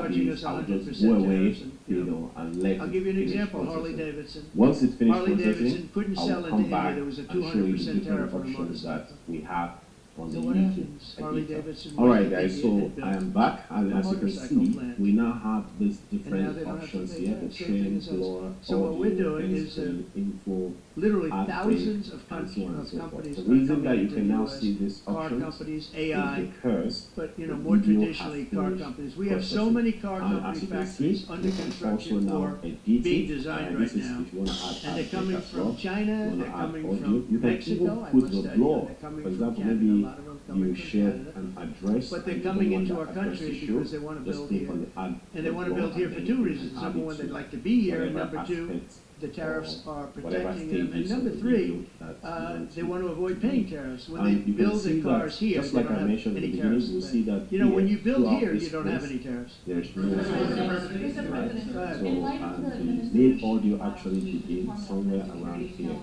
charging is us I'll 100% just go away, tariffs and, you know, and let I'll it give you an finish example, processing. Harley Davidson. Once it finishes Harley processing, Davidson couldn't I will sell into come India, back there was a and show you the 200% different tariff on a options that motorcycle. we have on So the what YouTube happens? Harley editor. Davidson All right, was guys, the so idiot that I am built back, and a as you can motorcycle see, plant. we now have this And now different they don't have to options pay here, that. the Same thing trim, as us. blower, So what we're doing is, screen, info, literally ad thousands break, of, and so on and so forth. companies The are reason coming that you into can the now US, see this car options companies, is AI, because but you know, the more video traditionally has car finished companies. We have so processing. many car And company as you can factories see, under you can construction also now or edit being it. designed This right is now. if you want to add And they're ad break coming as from well. China, You wanna they're add coming audio. from You can Mexico, even I put must the tell you, blower. they're coming For from example, Canada, a maybe lot of them coming you from share Canada. an address, But they're and you coming don't want into that our address country to show. because they want to Just build click here. on the add And they want to blower, build here and for then two you can reasons. add Number it one, to they'd like to be here, and whatever number two, aspect the tariffs are whatever protecting them. And stages number of the three, video that they want to avoid paying tariffs. When And they you can build see the cars that, here, just they like don't I have mentioned in any the tariffs. beginning, you see that You know, when you build throughout here, this you don't have place, any tariffs. there's no Mr. President, right? in light of the So, the administration's main audio actually begins somewhere around here.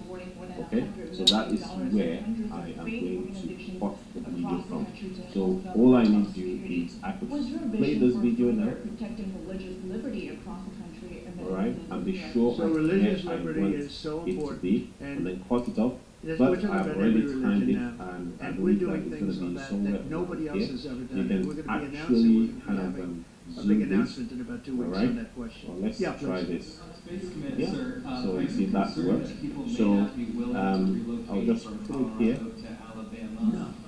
Okay, so that is where I am going to put the video from. So all I need to do is I could play this video now. Protecting religious liberty across the country. Alright, and be sure So I religious where I liberty want is so it to important, be, and then cut it off. We're But talking I've about already every timed it, religion now, and I and we're believe that doing it's going things to on be that somewhere that nobody around else here. has ever You done. And can we're going to be announcing, actually we're going to kind be of having a zoom big this. announcement in about 2 weeks Alright, on that question. well, let's Yeah, try please. this. Space Command, Yeah, sir, so you see that works. So I'll just put it here.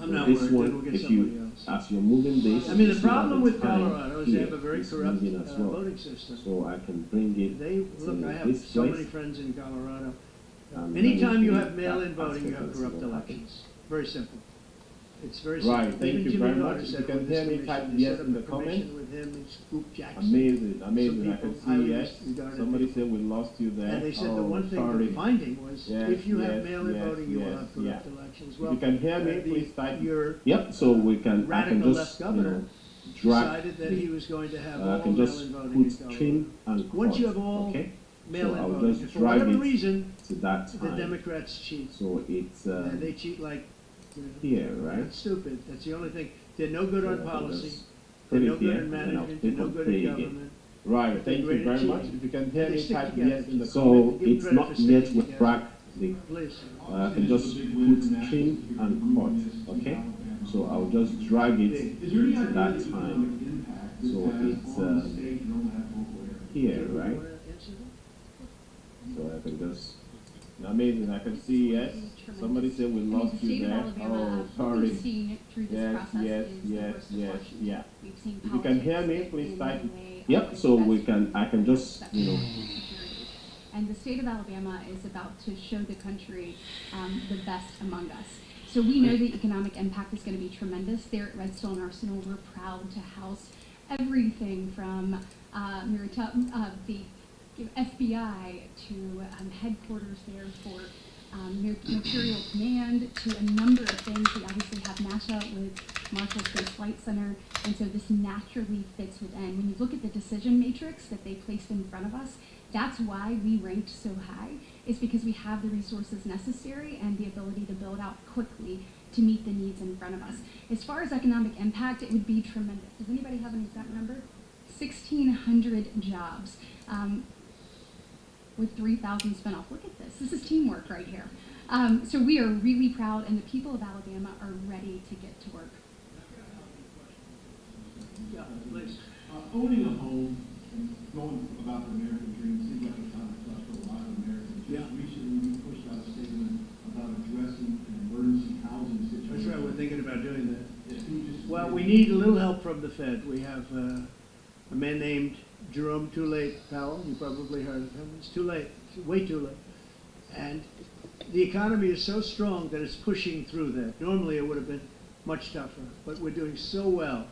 I'm not This worried, one, it'll get if somebody you, else. as you're moving this, I mean, you the see that problem the with time Colorado is they have a here very is corrupt moving as well. voting system. So I can bring it They, look, to I have this so place. many friends in Colorado. And Anytime you then have mail-in that voting, you aspect have and corrupt see what elections. Very simple. It's very simple. Right, thank Even you Jimmy very Carter much. said If you can with hear this me, type commission, they yes set in up the a commission comment. with him and Scoop Jackson. Amazing, Some amazing. I people can highly see yes. regarded Somebody people. said we lost you there. And they said oh, the one thing sorry. the finding was, Yes, if you have yes, mail-in yes, voting, you will yes, have corrupt yeah. elections. If Well, you can hear me, the- please type. your Yep, so we can, I can radical just, left governor drag decided that he was going to have I all can just mail-in voting in put Colorado. trim and Once cut, you have all okay? mail-in So I'll voting, just for drag whatever it reason, to that the time. Democrats cheat. So it's They cheat like, you know, here, right? that's stupid. That's the only thing. They're no good So on I can policy. just They're put no it good here, in and then I'll management. They're click no on good play in again. government. Right, They're thank you great at very cheating. much. If you can hear They me, stick type together. yes in the So comment. give them It's credit not for yet sticking with together. drag the Please. I can just put trim and cut, okay? So I'll just drag it to that time. So it's here, right? So I can just, amazing, I can see yes. Somebody said we lost The you state of there. Alabama, Oh, what sorry. we've seen through this Yes, process yes, is yes, the worst of yes, Washington. yeah. We've seen If you can hear me, politics please in type. the way of Yep, so we can, I can just, security. And the state of Alabama is about to show the country the best among us. So we know the economic impact is going to be tremendous. There at Redstone Arsenal, we're proud to house everything from the FBI to headquarters there for material command to a number of things. We obviously have NASA with Marshall Space Flight Center, and so this naturally fits within. When you look at the decision matrix that they placed in front of us, that's why we ranked so high, is because we have the resources necessary and the ability to build out quickly to meet the needs in front of us. As far as economic impact, it would be tremendous. Does anybody have an exact number? 1,600 jobs. With 3,000 spent off. Look at this. This is teamwork right here. So we are really proud, and the people of Alabama are ready to get to work. Yeah, please. Owning a home and going about the American dream seems like a common thought for a lot of Americans. Yeah. Just recently, we pushed out a statement about addressing an emergency housing situation. That's right, we're thinking about doing that. Yes, can you just- Well, we need a little help from the Fed. We have a man named Jerome Too Late Powell. You probably heard of him. It's too late. It's way too late. And the economy is so strong that it's pushing through that. Normally it would have been much tougher, but we're doing so well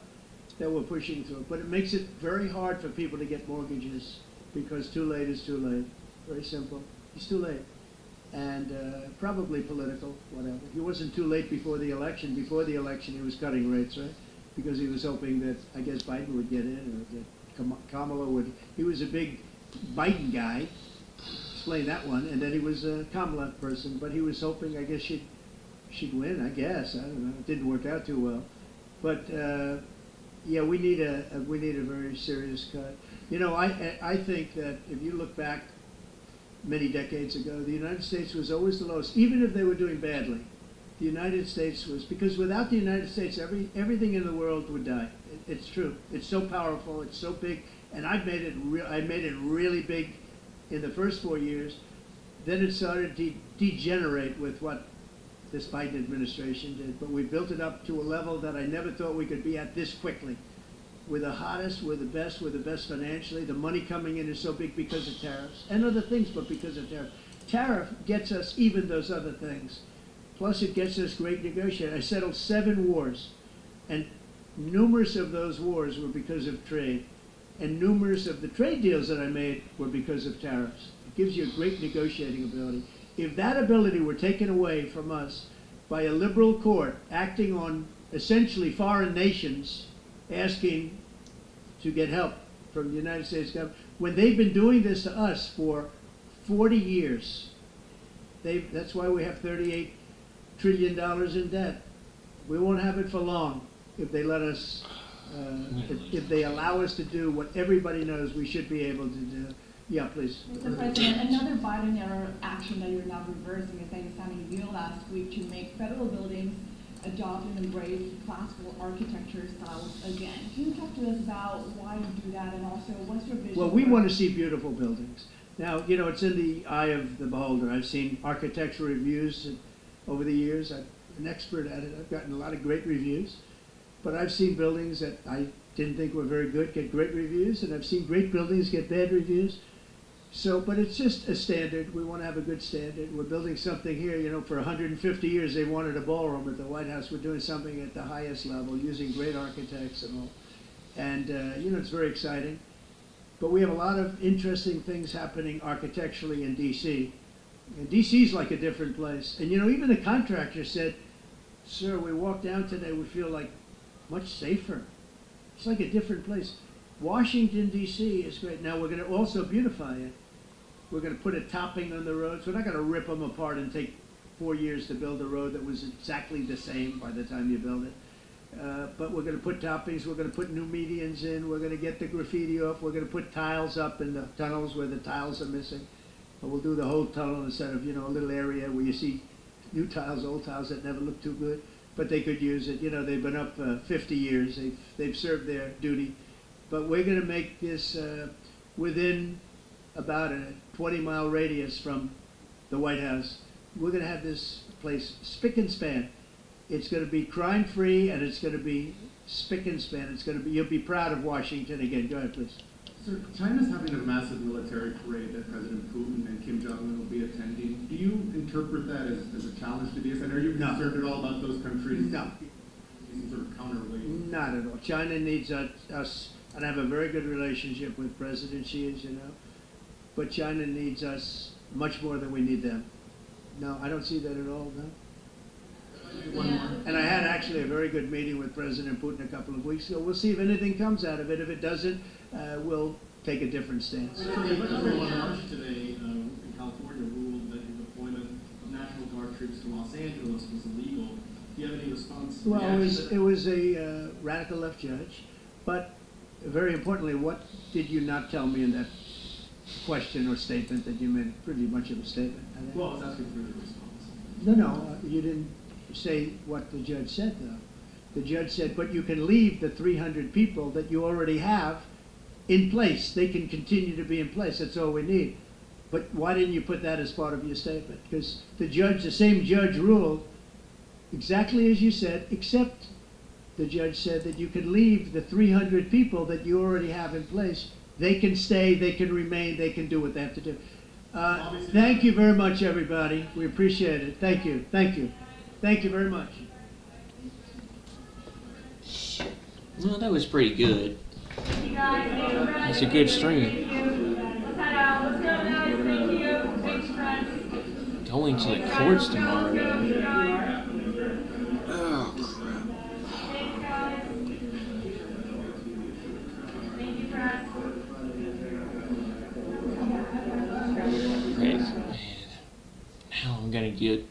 that we're pushing through. But it makes it very hard for people to get mortgages because too late is too late. Very simple. It's too late. And probably political, whatever. He wasn't too late before the election. Before the election, he was cutting rates, right? Because he was hoping that, I guess, Biden would get in or that Kamala would. He was a big Biden guy. Explain that one. And then he was a Kamala person. But he was hoping, I guess, she'd win, I guess. I don't know. It didn't work out too well. But, yeah, we need a very serious cut. You know, I think that if you look back many decades ago, the United States was always the lowest, even if they were doing badly. The United States was, because without the United States, everything in the world would die. It's true. It's so powerful. It's so big, and I made it really big in the first 4 years. Then it started to degenerate with what this Biden administration did. But we built it up to a level that I never thought we could be at this quickly. We're the hottest. We're the best financially. The money coming in is so big because of tariffs and other things, but because of tariffs. Tariff gets us even those other things. Plus, it gets us great negotiating. I settled 7 wars, and numerous of those wars were because of trade. and numerous of the trade deals that I made were because of tariffs. It gives you a great negotiating ability. If that ability were taken away from us by a liberal court acting on essentially foreign nations asking to get help from the United States government, when they've been doing this to us for 40 years, that's why we have $38 trillion in debt. We won't have it for long if they let us, if they allow us to do what everybody knows we should be able to do. Yeah, please. Mr. President, another Biden-era action that you're now reversing is that you signed a deal last week to make federal buildings adopt and embrace classical architecture styles again. Can you talk to us about why you do that, and also what's your vision? Well, we want to see beautiful buildings. Now, you know, it's in the eye of the beholder. I've seen architectural reviews over the years. I'm an expert at it. I've gotten a lot of great reviews. But I've seen buildings that I didn't think were very good get great reviews, and I've seen great buildings get bad reviews. So, but it's just a standard. We want to have a good standard. We're building something here, you know, for 150 years they wanted a ballroom at the White House. We're doing something at the highest level, using great architects and all. And, you know, it's very exciting. But we have a lot of interesting things happening architecturally in D.C. And D.C.'s like a different place. And, you know, even the contractor said, sir, we walk down today, we feel like much safer. It's like a different place. Washington, D.C. is great. Now, we're going to also beautify it. We're going to put a topping on the roads. We're not going to rip them apart and take 4 years to build a road that was exactly the same by the time you build it. But we're going to put toppings. We're going to put new medians in. We're going to get the graffiti off. We're going to put tiles up in the tunnels where the tiles are missing. But we'll do the whole tunnel instead of, you know, a little area where you see new tiles, old tiles that never look too good. But they could use it. You know, they've been up 50 years. They've served their duty. But we're going to make this within about a 20-mile radius from the White House. We're going to have this place spick and span. It's going to be crime-free, and it's going to be spick and span. It's going to be, you'll be proud of Washington again. Go ahead, please. Sir, China's having a massive military parade that President Putin and Kim Jong-un will be attending. Do you interpret that as a challenge to the US? And are you concerned at all about those countries? No. Some sort of counterweight? Not at all. China needs us, and I have a very good relationship with President Xi, as you know. But China needs us much more than we need them. No, I don't see that at all, no. And I had actually a very good meeting with President Putin a couple of weeks ago. We'll see if anything comes out of it. If it doesn't, we'll take a different stance. So the Federal March today in California ruled that the deployment of National Guard troops to Los Angeles was illegal. Do you have any response? Well, it was a radical left judge. But very importantly, what did you not tell me in that question or statement that you made? Pretty much of a statement, I think. Well, I was asking for the response. No, you didn't say what the judge said, though. The judge said, but you can leave the 300 people that you already have in place. They can continue to be in place. That's all we need. But why didn't you put that as part of your statement? Because the same judge ruled exactly as you said, except the judge said that you can leave the 300 people that you already have in place. They can stay, they can remain, they can do what they have to do. Thank you very much, everybody. We appreciate it. Thank you. Thank you. Thank you very much. Well, that was pretty good. That's a good stream. Going to the courts tomorrow. Oh, crap. Great, man. Now I'm gonna get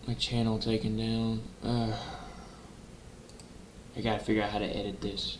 my channel taken down. I gotta figure out how to edit this.